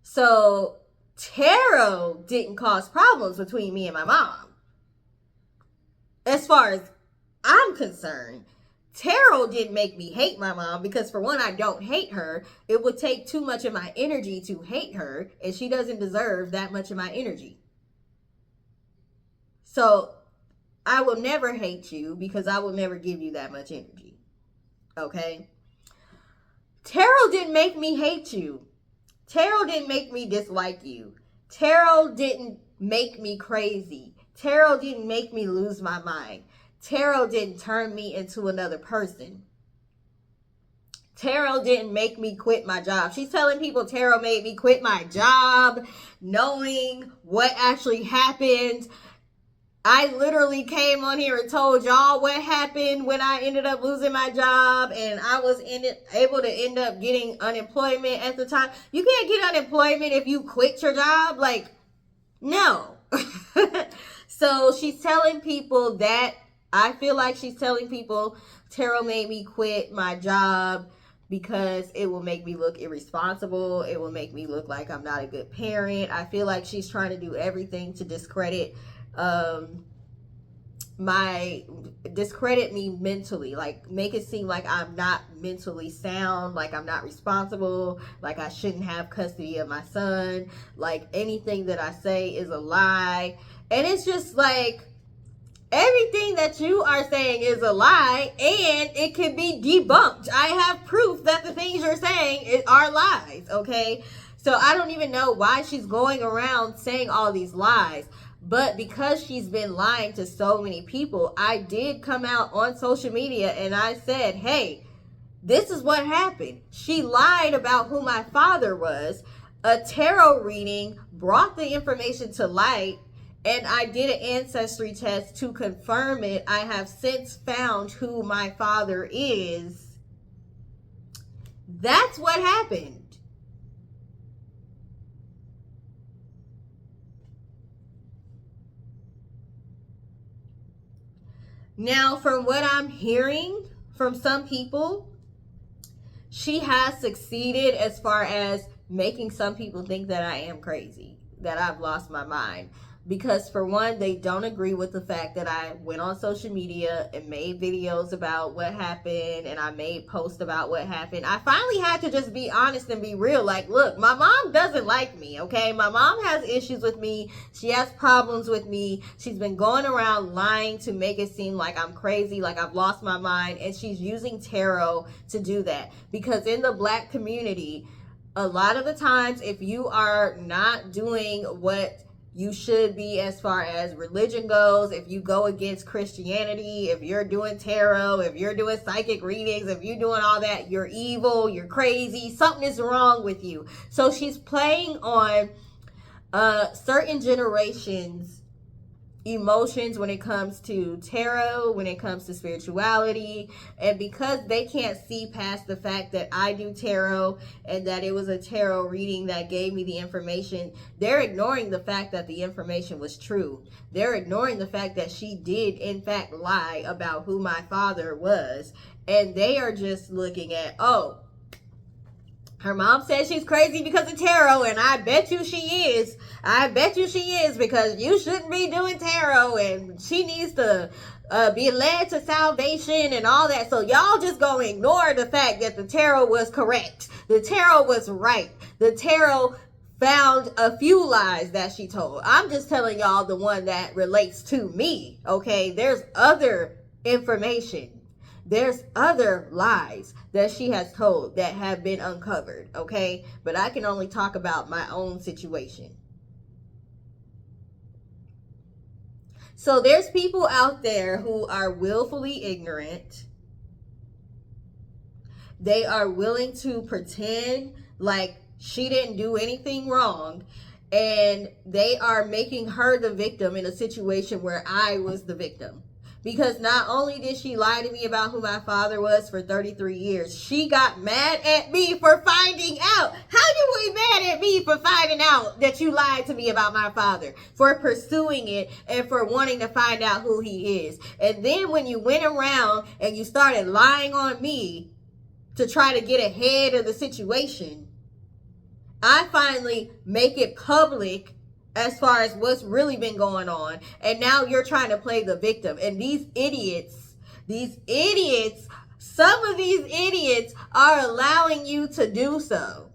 So tarot didn't cause problems between me and my mom. As far as I'm concerned, tarot didn't make me hate my mom because, for one, I don't hate her. It would take too much of my energy to hate her, and she doesn't deserve that much of my energy. So I will never hate you because I will never give you that much energy. Okay? Tarot didn't make me hate you. Tarot didn't make me dislike you. Tarot didn't make me crazy. Tarot didn't make me lose my mind. Tarot didn't turn me into another person. Tarot didn't make me quit my job. She's telling people tarot made me quit my job, knowing what actually happened. I literally came on here and told y'all what happened when I ended up losing my job, and I was able to end up getting unemployment at the time. You can't get unemployment if you quit your job. Like, no. So she's telling people that. I feel like she's telling people tarot made me quit my job because it will make me look irresponsible. It will make me look like I'm not a good parent. I feel like she's trying to do everything to um, discredit me mentally, like make it seem like I'm not mentally sound, like I'm not responsible, like I shouldn't have custody of my son, like anything that I say is a lie. And it's just like, everything that you are saying is a lie, and it can be debunked. I have proof that the things you're saying are lies, okay? So I don't even know why she's going around saying all these lies. But because she's been lying to so many people, I did come out on social media and I said, hey, this is what happened. She lied about who my father was. A tarot reading brought the information to light, and I did an ancestry test to confirm it. I have since found who my father is. That's what happened. Now, from what I'm hearing from some people, she has succeeded as far as making some people think that I am crazy, that I've lost my mind. Because for one, they don't agree with the fact that I went on social media and made videos about what happened, and I made posts about what happened. I finally had to just be honest and be real. Like, look, my mom doesn't like me, okay? My mom has issues with me. She has problems with me. She's been going around lying to make it seem like I'm crazy, like I've lost my mind, and she's using tarot to do that. Because in the Black community, a lot of the times, if you are not doing what you should be as far as religion goes, if you go against Christianity, if you're doing tarot, if you're doing psychic readings, if you're doing all that, you're evil, you're crazy, something is wrong with you. So she's playing on certain generations' emotions when it comes to tarot, when it comes to spirituality. And because they can't see past the fact that I do tarot and that it was a tarot reading that gave me the information, they're ignoring the fact that the information was true. They're ignoring the fact that she did in fact lie about who my father was. And they are just looking at, oh, her mom says she's crazy because of tarot, and I bet you she is. I bet you she is, because you shouldn't be doing tarot, and she needs to be led to salvation and all that. So y'all just gonna ignore the fact that the tarot was correct. The tarot was right. The tarot found a few lies that she told. I'm just telling y'all the one that relates to me, okay? There's other information. There's other lies that she has told that have been uncovered, okay? But I can only talk about my own situation. So there's people out there who are willfully ignorant. They are willing to pretend like she didn't do anything wrong, and they are making her the victim in a situation where I was the victim. Because not only did she lie to me about who my father was for 33 years, she got mad at me for finding out. How you be mad at me for finding out that you lied to me about my father? For pursuing it and for wanting to find out who he is. And then when you went around and you started lying on me to try to get ahead of the situation, I finally make it public as far as what's really been going on. And now you're trying to play the victim. And these idiots, some of these idiots are allowing you to do so.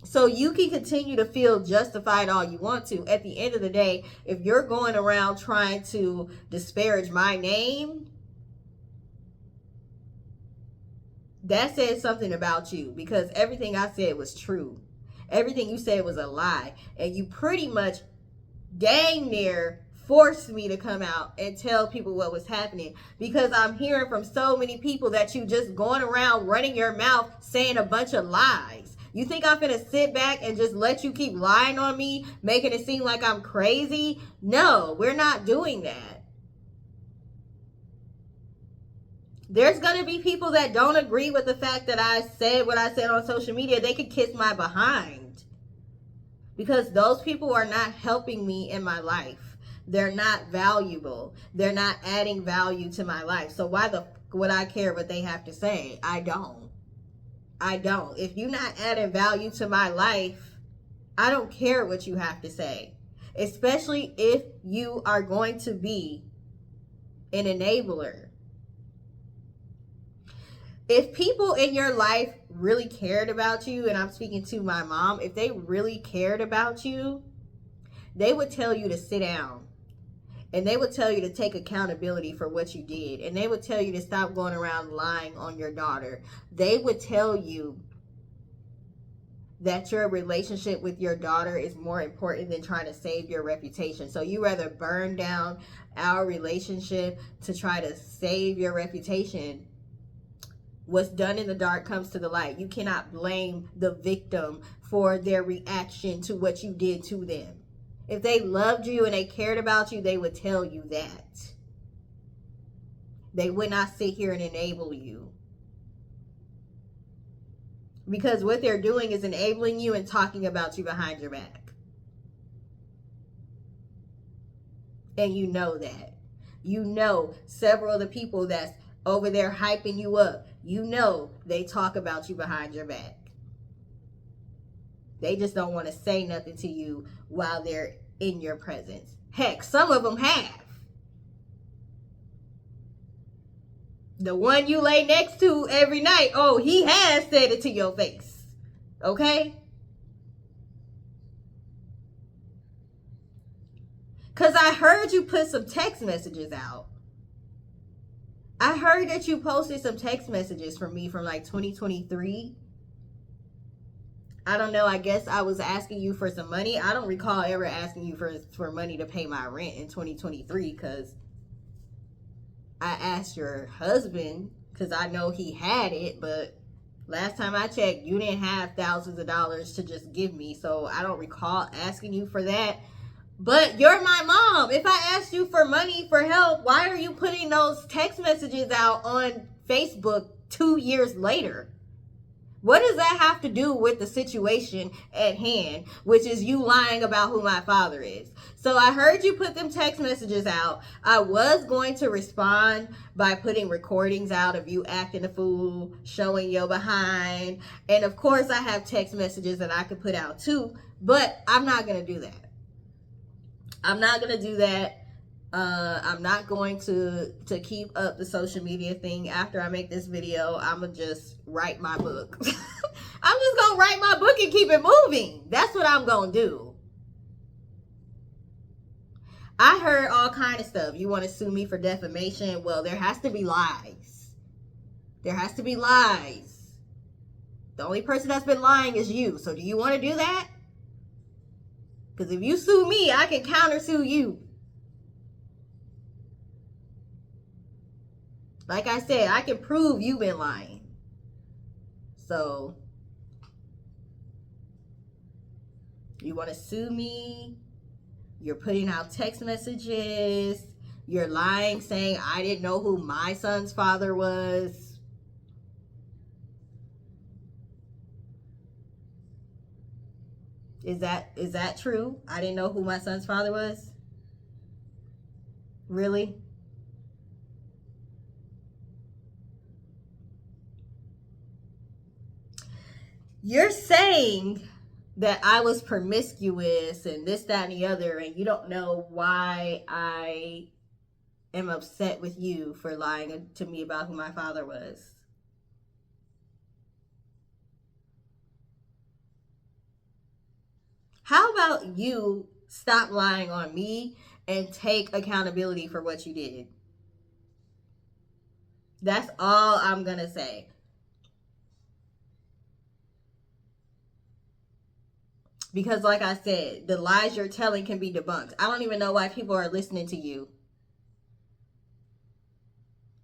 So you can continue to feel justified all you want to. At the end of the day, if you're going around trying to disparage my name, that says something about you, because everything I said was true. Everything you said was a lie. And you pretty much dang near forced me to come out and tell people what was happening, because I'm hearing from so many people that you just going around running your mouth saying a bunch of lies. You think I'm gonna sit back and just let you keep lying on me, making it seem like I'm crazy? No, we're not doing that. There's going to be people that don't agree with the fact that I said what I said on social media. They could kiss my behind, because those people are not helping me in my life. They're not valuable. They're not adding value to my life. So why the would I care what they have to say? I don't. I don't. If you're not adding value to my life, I don't care what you have to say. Especially if you are going to be an enabler. If people in your life really cared about you, and I'm speaking to my mom, if they really cared about you, they would tell you to sit down. And they would tell you to take accountability for what you did. And they would tell you to stop going around lying on your daughter. They would tell you that your relationship with your daughter is more important than trying to save your reputation. So you rather burn down our relationship to try to save your reputation. What's done in the dark comes to the light. You cannot blame the victim for their reaction to what you did to them. If they loved you and they cared about you, they would tell you that. They would not sit here and enable you. Because what they're doing is enabling you and talking about you behind your back. And you know that. You know several of the people that's over there hyping you up, you know they talk about you behind your back. They just don't want to say nothing to you while they're in your presence. Heck, some of them have. The one you lay next to every night, oh, he has said it to your face. Okay? Because I heard you put some text messages out. I heard that you posted some text messages from me from like 2023. I don't know. I guess I was asking you for some money. I don't recall ever asking you for money to pay my rent in 2023 because I asked your husband because I know he had it. But last time I checked, you didn't have thousands of dollars to just give me. So I don't recall asking you for that. But you're my mom. If I asked you for money, for help, why are you putting those text messages out on Facebook 2 years later? What does that have to do with the situation at hand, which is you lying about who my father is? So I heard you put them text messages out. I was going to respond by putting recordings out of you acting a fool, showing your behind. And of course, I have text messages that I could put out too, but I'm not going to do that. I'm not going to do that. I'm not going to keep up the social media thing. After I make this video, I'm going to just write my book. I'm just going to write my book and keep it moving. That's what I'm going to do. I heard all kind of stuff. You want to sue me for defamation? Well, there has to be lies. There has to be lies. The only person that's been lying is you. So do you want to do that? Because if you sue me, I can counter sue you. Like I said, I can prove you've been lying. So, you want to sue me? You're putting out text messages. You're lying, saying I didn't know who my son's father was. Is that true? I didn't know who my son's father was? Really? You're saying that I was promiscuous and this, that, and the other, and you don't know why I am upset with you for lying to me about who my father was. How about you stop lying on me and take accountability for what you did? That's all I'm going to say. Because like I said, the lies you're telling can be debunked. I don't even know why people are listening to you.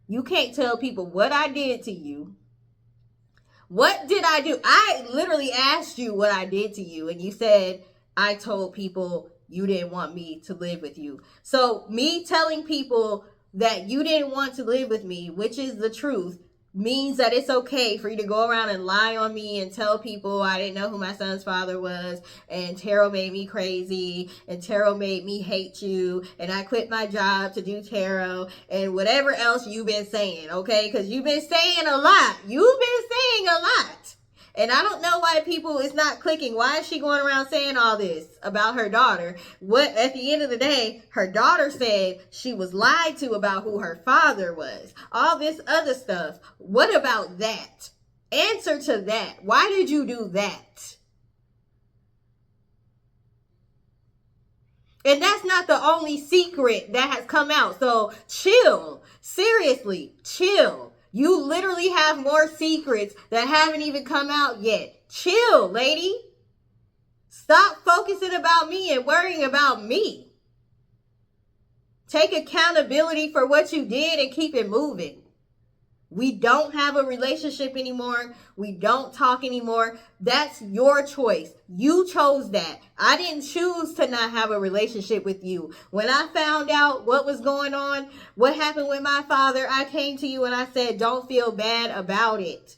You can't tell people what I did to you. What did I do? I literally asked you what I did to you, and you said, I told people you didn't want me to live with you. So me telling people that you didn't want to live with me, which is the truth, means that it's okay for you to go around and lie on me and tell people I didn't know who my son's father was, and tarot made me crazy, and tarot made me hate you, and I quit my job to do tarot, and whatever else you've been saying, okay? Because you've been saying a lot. You've been saying a lot. And I don't know why people is not clicking. Why is she going around saying all this about her daughter? What, at the end of the day, her daughter said she was lied to about who her father was. All this other stuff. What about that? Answer to that. Why did you do that? And that's not the only secret that has come out. So chill. Seriously, chill. You literally have more secrets that haven't even come out yet. Chill, lady. Stop focusing about me and worrying about me. Take accountability for what you did and keep it moving. We don't have a relationship anymore. We don't talk anymore. That's your choice. You chose that. I didn't choose to not have a relationship with you. When I found out what was going on, what happened with my father, I came to you and I said, don't feel bad about it.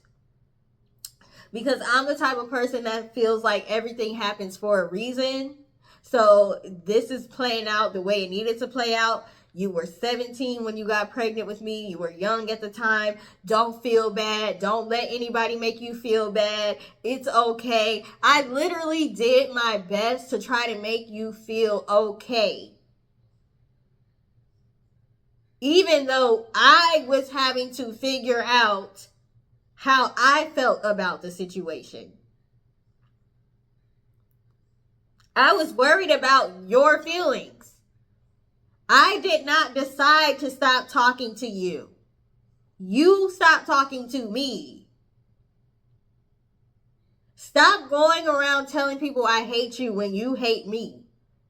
Because I'm the type of person that feels like everything happens for a reason. So this is playing out the way it needed to play out. You were 17 when you got pregnant with me. You were young at the time. Don't feel bad. Don't let anybody make you feel bad. It's okay. I literally did my best to try to make you feel okay. Even though I was having to figure out how I felt about the situation. I was worried about your feelings. I did not decide to stop talking to you. You stopped talking to me. Stop going around telling people I hate you when you hate me.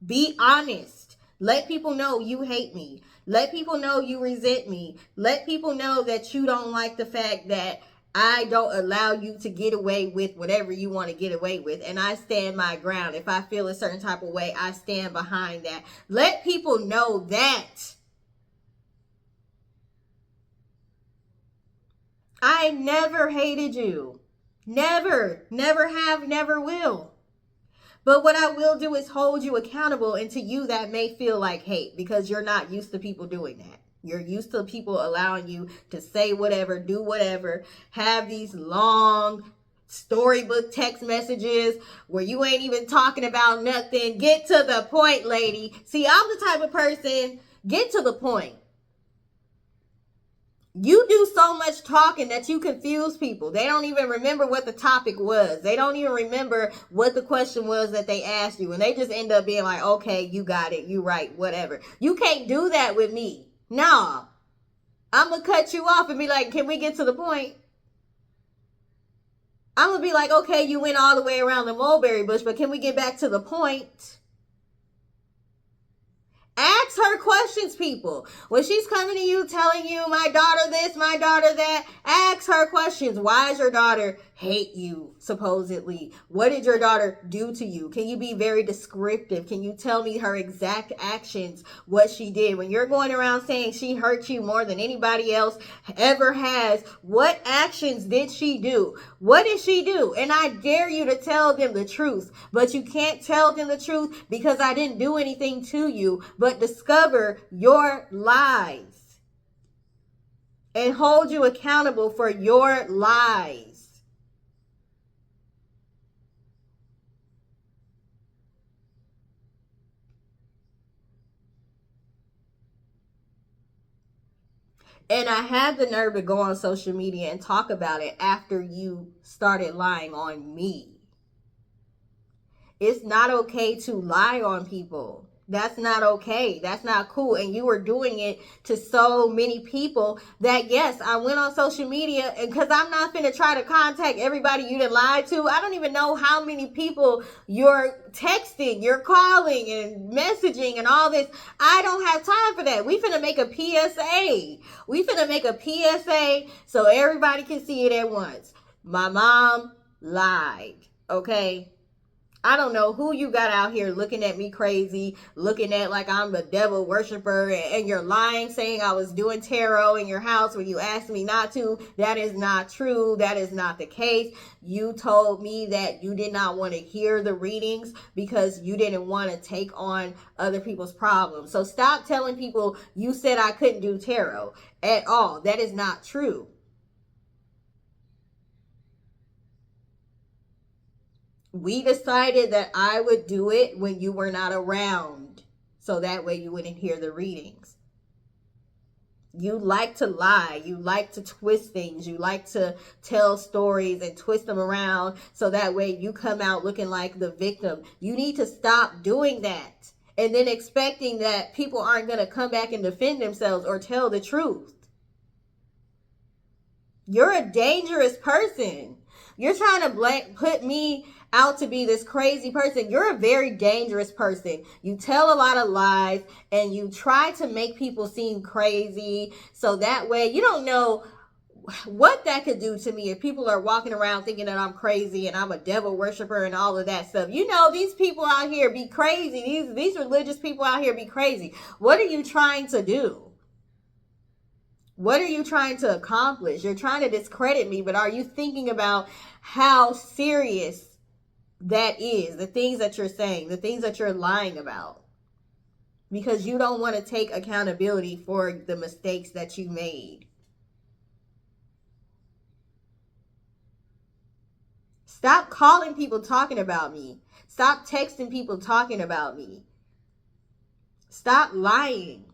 Be honest. Let people know you hate me. Let people know you resent me. Let people know that you don't like the fact that I don't allow you to get away with whatever you want to get away with. And I stand my ground. If I feel a certain type of way, I stand behind that. Let people know that. I never hated you. Never. Never have, never will. But what I will do is hold you accountable, and to you that may feel like hate because you're not used to people doing that. You're used to people allowing you to say whatever, do whatever, have these long storybook text messages where you ain't even talking about nothing. Get to the point, lady. See, I'm the type of person, get to the point. You do so much talking that you confuse people. They don't even remember what the topic was. They don't even remember what the question was that they asked you. And they just end up being like, okay, you got it. You right, whatever. You can't do that with me. Nah. I'm going to cut you off and be like, can we get to the point? I'm going to be like, okay, you went all the way around the mulberry bush, but can we get back to the point? Ask her questions, people. When she's coming to you, telling you, my daughter this, my daughter that, ask her questions. Why does your daughter hate you, supposedly? What did your daughter do to you? Can you be very descriptive? Can you tell me her exact actions, what she did? When you're going around saying she hurt you more than anybody else ever has, what actions did she do? What did she do? And I dare you to tell them the truth. But you can't tell them the truth because I didn't do anything to you but discover your lies and hold you accountable for your lies. And I had the nerve to go on social media and talk about it after you started lying on me. It's not okay to lie on people. That's not okay. That's not cool. And you were doing it to so many people that, yes, I went on social media, and because I'm not going to try to contact everybody you done lied to. I don't even know how many people you're texting, you're calling and messaging and all this. I don't have time for that. We finna make a PSA. We finna make a PSA so everybody can see it at once. My mom lied. Okay? I don't know who you got out here looking at me crazy, looking at like I'm the devil worshiper, and you're lying, saying I was doing tarot in your house when you asked me not to. That is not true. That is not the case. You told me that you did not want to hear the readings because you didn't want to take on other people's problems. So stop telling people you said I couldn't do tarot at all. That is not true. We decided that I would do it when you were not around. So that way you wouldn't hear the readings. You like to lie. You like to twist things. You like to tell stories and twist them around so that way you come out looking like the victim. You need to stop doing that and then expecting that people aren't going to come back and defend themselves or tell the truth. You're a dangerous person. You're trying to put me out to be this crazy person. You're a very dangerous person. You tell a lot of lies and you try to make people seem crazy. So that way you don't know what that could do to me if people are walking around thinking that I'm crazy and I'm a devil worshiper and all of that stuff. You know, these people out here be crazy. These religious people out here be crazy. What are you trying to do? What are you trying to accomplish? You're trying to discredit me, but are you thinking about how serious that is? The things that you're saying, the things that you're lying about. Because you don't want to take accountability for the mistakes that you made. Stop calling people talking about me. Stop texting people talking about me. Stop lying.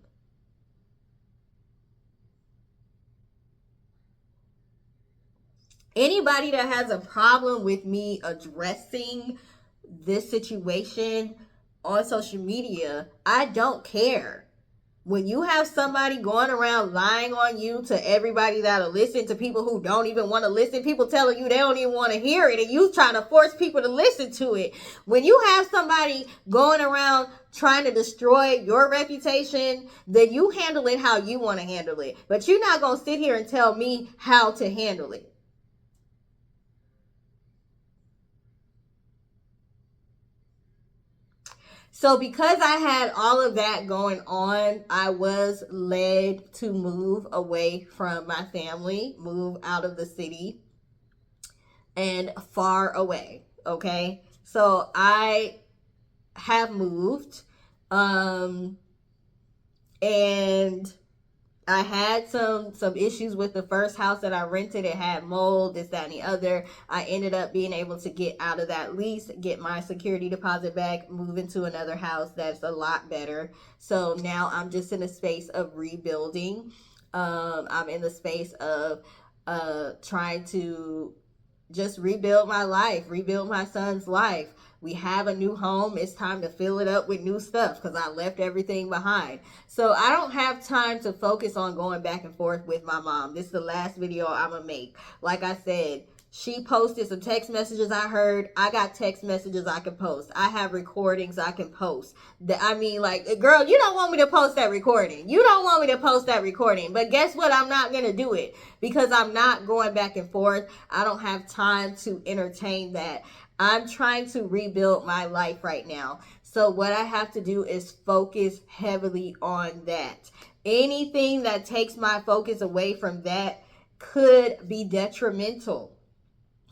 Anybody that has a problem with me addressing this situation on social media, I don't care. When you have somebody going around lying on you to everybody that'll listen, to people who don't even want to listen, people telling you they don't even want to hear it, and you trying to force people to listen to it. When you have somebody going around trying to destroy your reputation, then you handle it how you want to handle it. But you're not going to sit here and tell me how to handle it. So because I had all of that going on, I was led to move away from my family, move out of the city and far away. Okay. So I have moved. And I had some issues with the first house that I rented. It had mold, this, that, and the other. I ended up being able to get out of that lease, get my security deposit back, move into another house that's a lot better. So now I'm just in a space of rebuilding. I'm in the space of trying to just rebuild my life, rebuild my son's life. We have a new home. It's time to fill it up with new stuff because I left everything behind. So I don't have time to focus on going back and forth with my mom. This is the last video I'm going to make. Like I said, she posted some text messages I heard. I got text messages I can post. I have recordings I can post. I mean, like, girl, you don't want me to post that recording. You don't want me to post that recording. But guess what? I'm not going to do it because I'm not going back and forth. I don't have time to entertain that. I'm trying to rebuild my life right now. So what I have to do is focus heavily on that. Anything that takes my focus away from that could be detrimental.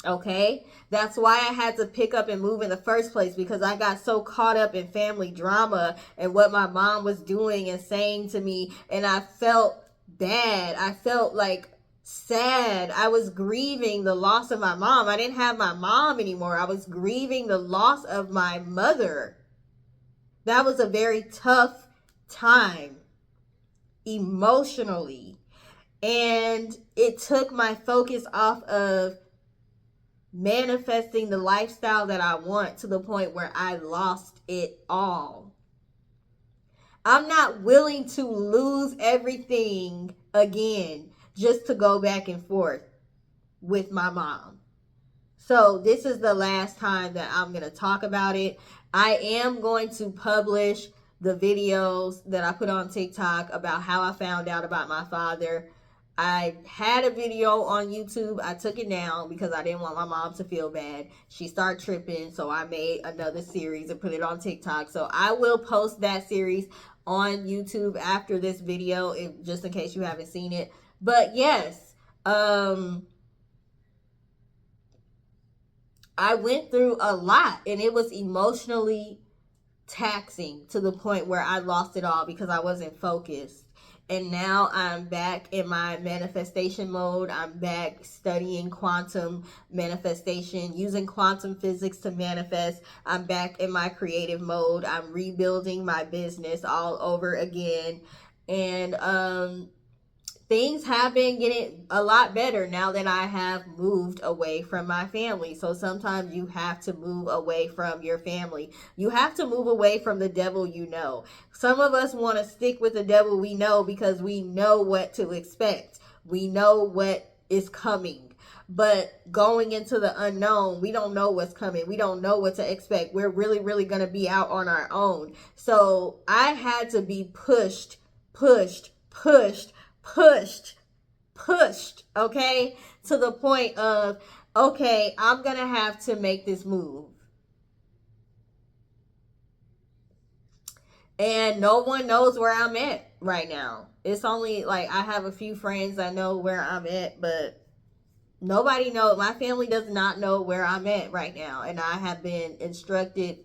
Okay, that's why I had to pick up and move in the first place, because I got so caught up in family drama and what my mom was doing and saying to me, and I felt bad. I felt like sad. I was grieving the loss of my mom. I didn't have my mom anymore. I was grieving the loss of my mother. That was a very tough time emotionally, and it took my focus off of manifesting the lifestyle that I want to the point where I lost it all. I'm not willing to lose everything again just to go back and forth with my mom. So this is the last time that I'm going to talk about it. I am going to publish the videos that I put on TikTok about how I found out about my father. I had a video on YouTube. I took it down because I didn't want my mom to feel bad. She started tripping, so I made another series and put it on TikTok. So I will post that series on YouTube after this video, just in case you haven't seen it. But yes, I went through a lot, and it was emotionally taxing to the point where I lost it all because I wasn't focused. And now I'm back in my manifestation mode. I'm back studying quantum manifestation, using quantum physics to manifest. I'm back in my creative mode. I'm rebuilding my business all over again. And things have been getting a lot better now that I have moved away from my family. So sometimes you have to move away from your family. You have to move away from the devil you know. Some of us want to stick with the devil we know because we know what to expect. We know what is coming. But going into the unknown, we don't know what's coming. We don't know what to expect. We're really, really going to be out on our own. So I had to be pushed, okay, to the point of, okay, I'm gonna have to make this move. And no one knows where I'm at right now. It's only like I have a few friends that know where I'm at, but nobody knows. My family does not know where I'm at right now, and I have been instructed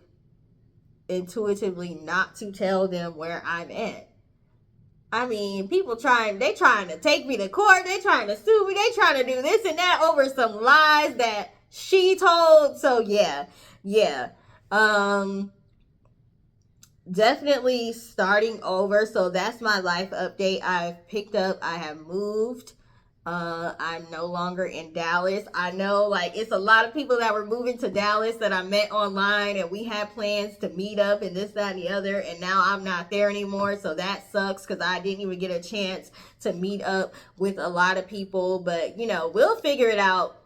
intuitively not to tell them where I'm at. I mean, people trying to take me to court. They trying to sue me. They trying to do this and that over some lies that she told. So yeah. Definitely starting over. So that's my life update. I've picked up. I have moved. I'm no longer in Dallas. I know, like, it's a lot of people that were moving to Dallas that I met online, and we had plans to meet up and this, that, and the other, and now I'm not there anymore. So that sucks because I didn't even get a chance to meet up with a lot of people. But you know, we'll figure it out.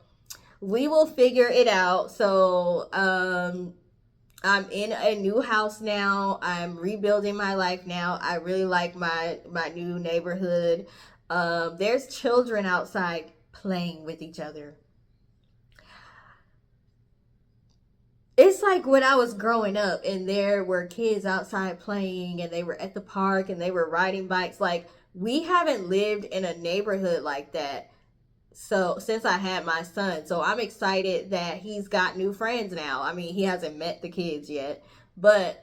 We will figure it out. So I'm in a new house now. I'm rebuilding my life now. I really like my new neighborhood. There's children outside playing with each other. It's like when I was growing up and there were kids outside playing and they were at the park and they were riding bikes. Like, we haven't lived in a neighborhood like that so since I had my son. So I'm excited that he's got new friends now. I mean, he hasn't met the kids yet, but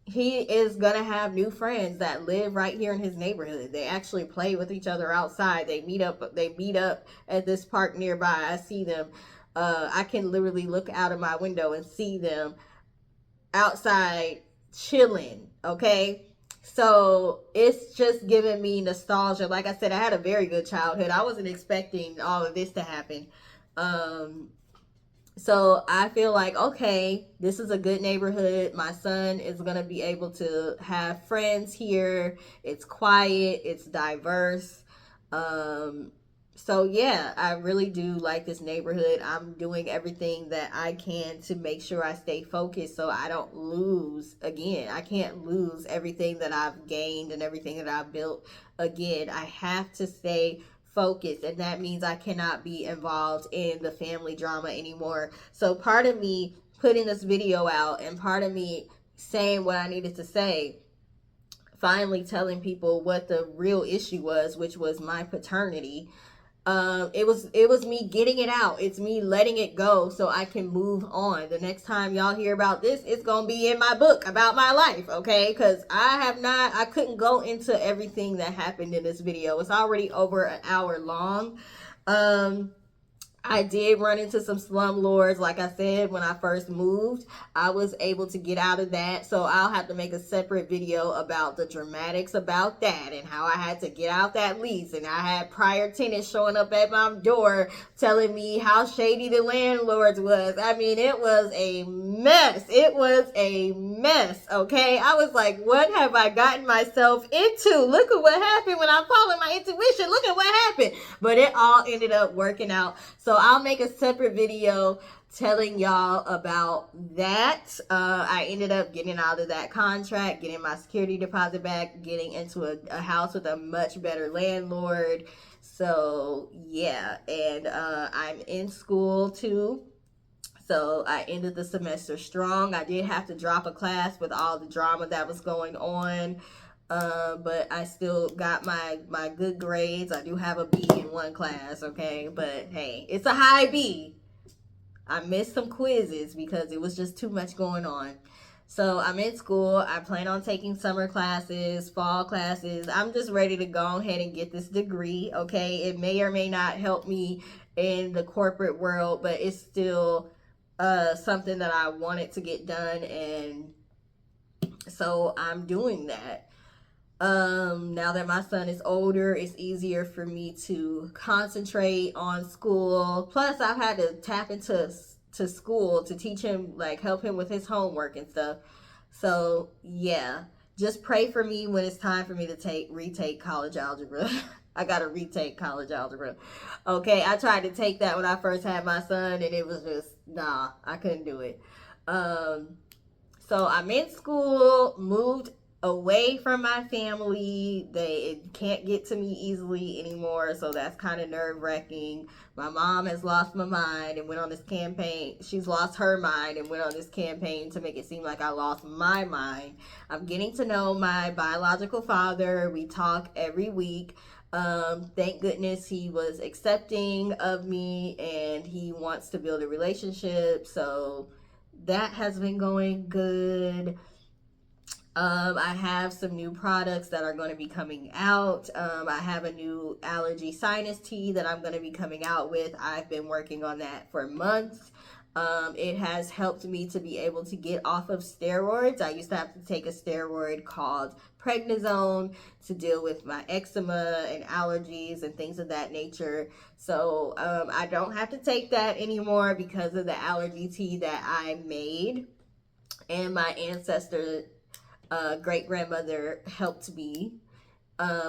he is gonna have new friends that live right here in his neighborhood. They actually play with each other outside. They meet up at this park nearby. I see them. I can literally look out of my window and see them outside chilling, okay? So it's just giving me nostalgia. Like I said, I had a very good childhood. I wasn't expecting all of this to happen. Um, so I feel like, okay, this is a good neighborhood. My son is going to be able to have friends here. It's quiet, it's diverse. Um, so yeah, I really do like this neighborhood. I'm doing everything that I can to make sure I stay focused so I don't lose again. I can't lose everything that I've gained and everything that I've built again. I have to stay focused, and that means I cannot be involved in the family drama anymore. So part of me putting this video out and part of me saying what I needed to say, finally telling people what the real issue was, which was my paternity. It was me getting it out. It's me letting it go so I can move on. The next time y'all hear about this, it's gonna be in my book about my life, okay? Because I couldn't go into everything that happened in this video. It's already over an hour long. I did run into some slumlords. Like I said, when I first moved, I was able to get out of that. So I'll have to make a separate video about the dramatics about that and how I had to get out that lease. And I had prior tenants showing up at my door telling me how shady the landlords was. I mean, it was a mess. It was a mess, okay? I was like, what have I gotten myself into? Look at what happened when I'm following my intuition. Look at what happened. But it all ended up working out. So I'll make a separate video telling y'all about that. I ended up getting out of that contract, getting my security deposit back, getting into a house with a much better landlord. So yeah, and I'm in school too. So I ended the semester strong. I did have to drop a class with all the drama that was going on. But I still got my good grades. I do have a B in one class, okay? But hey, it's a high B. I missed some quizzes because it was just too much going on. So I'm in school. I plan on taking summer classes, fall classes. I'm just ready to go ahead and get this degree, okay? It may or may not help me in the corporate world, but it's still something that I wanted to get done, and so I'm doing that. Now that my son is older, it's easier for me to concentrate on school. Plus I've had to tap into to school to teach him, like help him with his homework and stuff. So yeah, just pray for me when it's time for me to retake college algebra. I gotta retake college algebra. Okay, I tried to take that when I first had my son, and it was just nah, I couldn't do it. um so I'm in school, moved away from my family. They can't get to me easily anymore, so that's kind of nerve wracking. My mom has lost my mind and went on this campaign. She's lost her mind and went on this campaign to make it seem like I lost my mind. I'm getting to know my biological father. We talk every week. Thank goodness he was accepting of me and he wants to build a relationship. So that has been going good. I have some new products that are going to be coming out. I have a new allergy sinus tea that I'm going to be coming out with. I've been working on that for months. It has helped me to be able to get off of steroids. I used to have to take a steroid called prednisone to deal with my eczema and allergies and things of that nature. So I don't have to take that anymore because of the allergy tea that I made. And my ancestor, great grandmother, helped me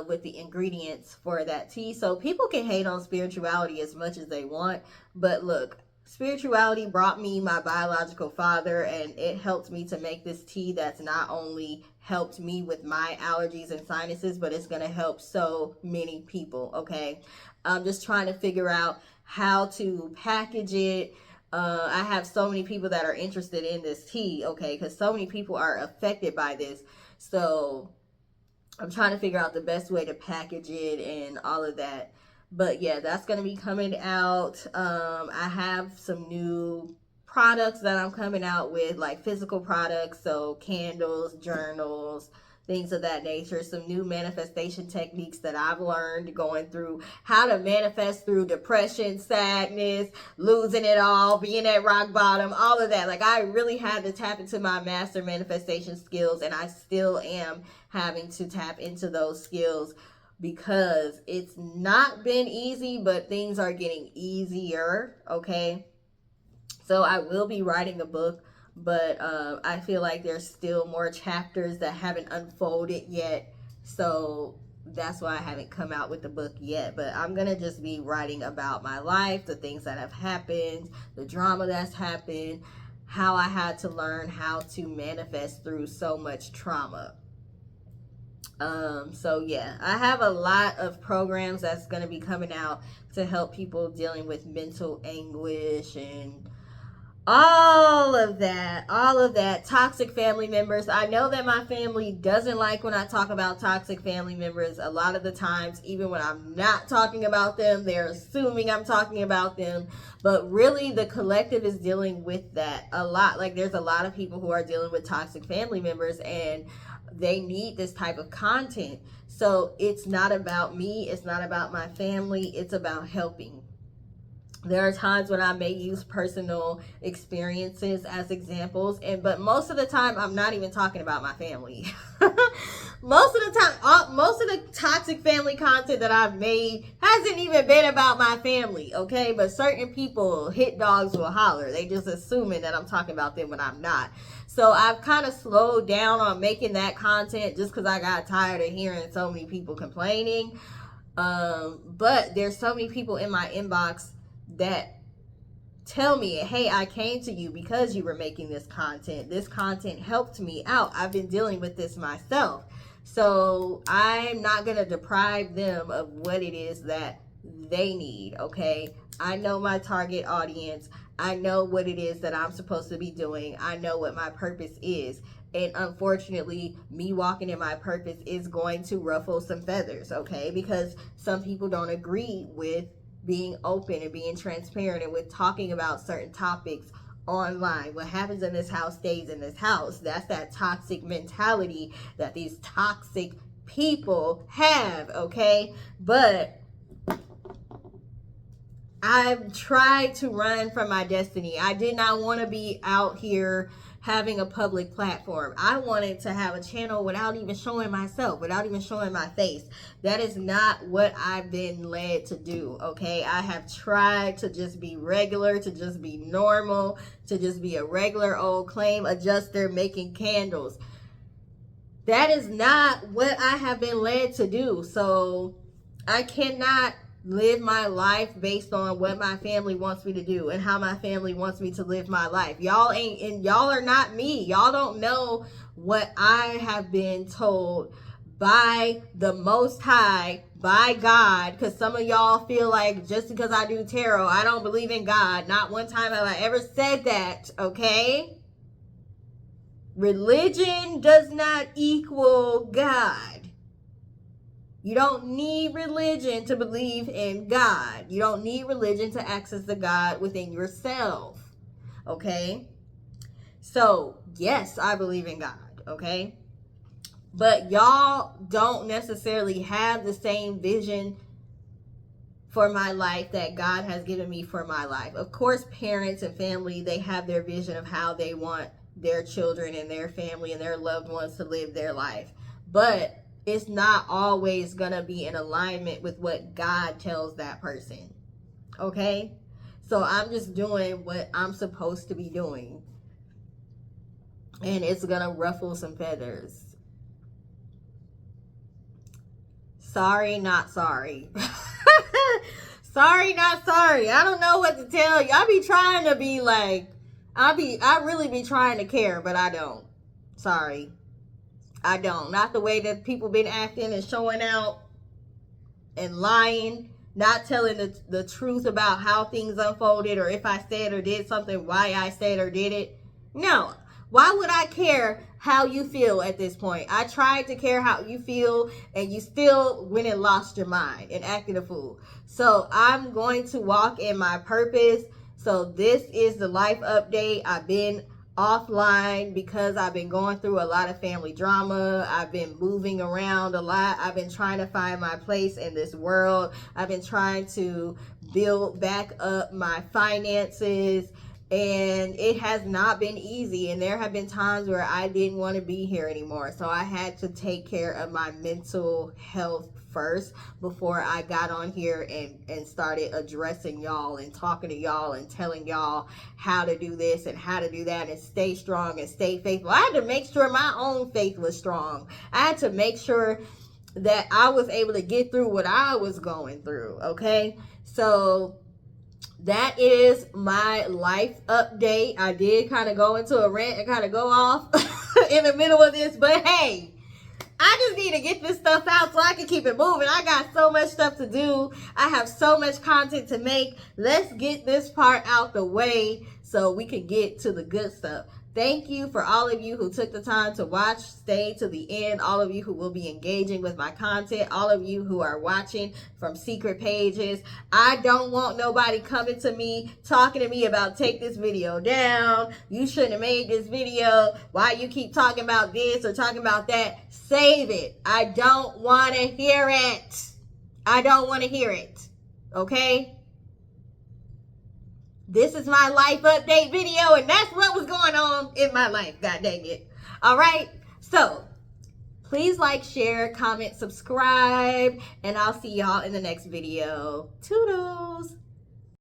with the ingredients for that tea. So people can hate on spirituality as much as they want, but look, spirituality brought me my biological father, and it helped me to make this tea that's not only helped me with my allergies and sinuses, but it's going to help so many people. Okay, I'm just trying to figure out how to package it. I have so many people that are interested in this tea, okay, because so many people are affected by this. So I'm trying to figure out the best way to package it and all of that. But yeah, that's going to be coming out. I have some new products that I'm coming out with, like physical products, so candles, journals, things of that nature. Some new manifestation techniques that I've learned going through how to manifest through depression, sadness, losing it all, being at rock bottom, all of that. Like, I really had to tap into my master manifestation skills, and I still am having to tap into those skills because it's not been easy, but things are getting easier. Okay, so I will be writing a book, but I feel like there's still more chapters that haven't unfolded yet. So that's why I haven't come out with the book yet. But I'm going to just be writing about my life, the things that have happened, the drama that's happened, how I had to learn how to manifest through so much trauma. So yeah, I have a lot of programs that's going to be coming out to help people dealing with mental anguish and all of that. Toxic family members. I know that my family doesn't like when I talk about toxic family members. A lot of the times, even when I'm not talking about them, they're assuming I'm talking about them. But really, the collective is dealing with that a lot. Like, there's a lot of people who are dealing with toxic family members, and they need this type of content. So it's not about me, it's not about my family, it's about helping. There are times when I may use personal experiences as examples, and but most of the time I'm not even talking about my family. Most of the time, most of the toxic family content that I've made hasn't even been about my family, okay? But certain people, hit dogs will holler. They just assuming that I'm talking about them when I'm not. So I've kind of slowed down on making that content just because I got tired of hearing so many people complaining. But there's so many people in my inbox that tell me, hey, I came to you because you were making this content. This content helped me out. I've been dealing with this myself. So I'm not going to deprive them of what it is that they need, okay? I know my target audience. I know what it is that I'm supposed to be doing. I know what my purpose is. And unfortunately, me walking in my purpose is going to ruffle some feathers, okay? Because some people don't agree with being open and being transparent and with talking about certain topics online. What happens in this house stays in this house. That's that toxic mentality that these toxic people have, okay? But I've tried to run from my destiny. I did not want to be out here having a public platform. I wanted to have a channel without even showing myself, without even showing my face. That is not what I've been led to do, okay? I have tried to just be regular, to just be normal, to just be a regular old claim adjuster making candles. That is not what I have been led to do. So I cannot live my life based on what my family wants me to do and how my family wants me to live my life. Y'all ain't, and y'all are not me. Y'all don't know what I have been told by the Most High, by God, because some of y'all feel like just because I do tarot, I don't believe in God. Not one time have I ever said that, okay? Religion does not equal God. You don't need religion to believe in God. You don't need religion to access the God within yourself. Okay? So, yes, I believe in God. Okay? But y'all don't necessarily have the same vision for my life that God has given me for my life. Of course, parents and family, they have their vision of how they want their children and their family and their loved ones to live their life. But it's not always going to be in alignment with what God tells that person. Okay? So I'm just doing what I'm supposed to be doing. And it's going to ruffle some feathers. Sorry, not sorry. Sorry, not sorry. I don't know what to tell you. I be trying to be like, I really be trying to care, but I don't. Sorry. I don't. Not the way that people been acting and showing out and lying, not telling the truth about how things unfolded or if I said or did something, why I said or did it. No. Why would I care how you feel at this point? I tried to care how you feel and you still went and lost your mind and acted a fool. So I'm going to walk in my purpose. So this is the life update. I've been offline because I've been going through a lot of family drama. I've been moving around a lot. I've been trying to find my place in this world. I've been trying to build back up my finances, and it has not been easy. And there have been times where I didn't want to be here anymore. So I had to take care of my mental health first before I got on here and started addressing y'all and talking to y'all and telling y'all how to do this and how to do that and stay strong and stay faithful. I had to make sure my own faith was strong. I had to make sure that I was able to get through what I was going through, okay? So that is my life update. I did kind of go into a rant and kind of go off in the middle of this, but hey, I just need to get this stuff out so I can keep it moving. I got so much stuff to do. I have so much content to make. Let's get this part out the way so we can get to the good stuff. Thank you for all of you who took the time to watch, stay to the end, all of you who will be engaging with my content, all of you who are watching from secret pages. I don't want nobody coming to me, talking to me about take this video down, you shouldn't have made this video, why you keep talking about this or talking about that. Save it. I don't want to hear it. I don't want to hear it. Okay? This is my life update video, and that's what was going on in my life. God dang it. All right. So please like, share, comment, subscribe, and I'll see y'all in the next video. Toodles.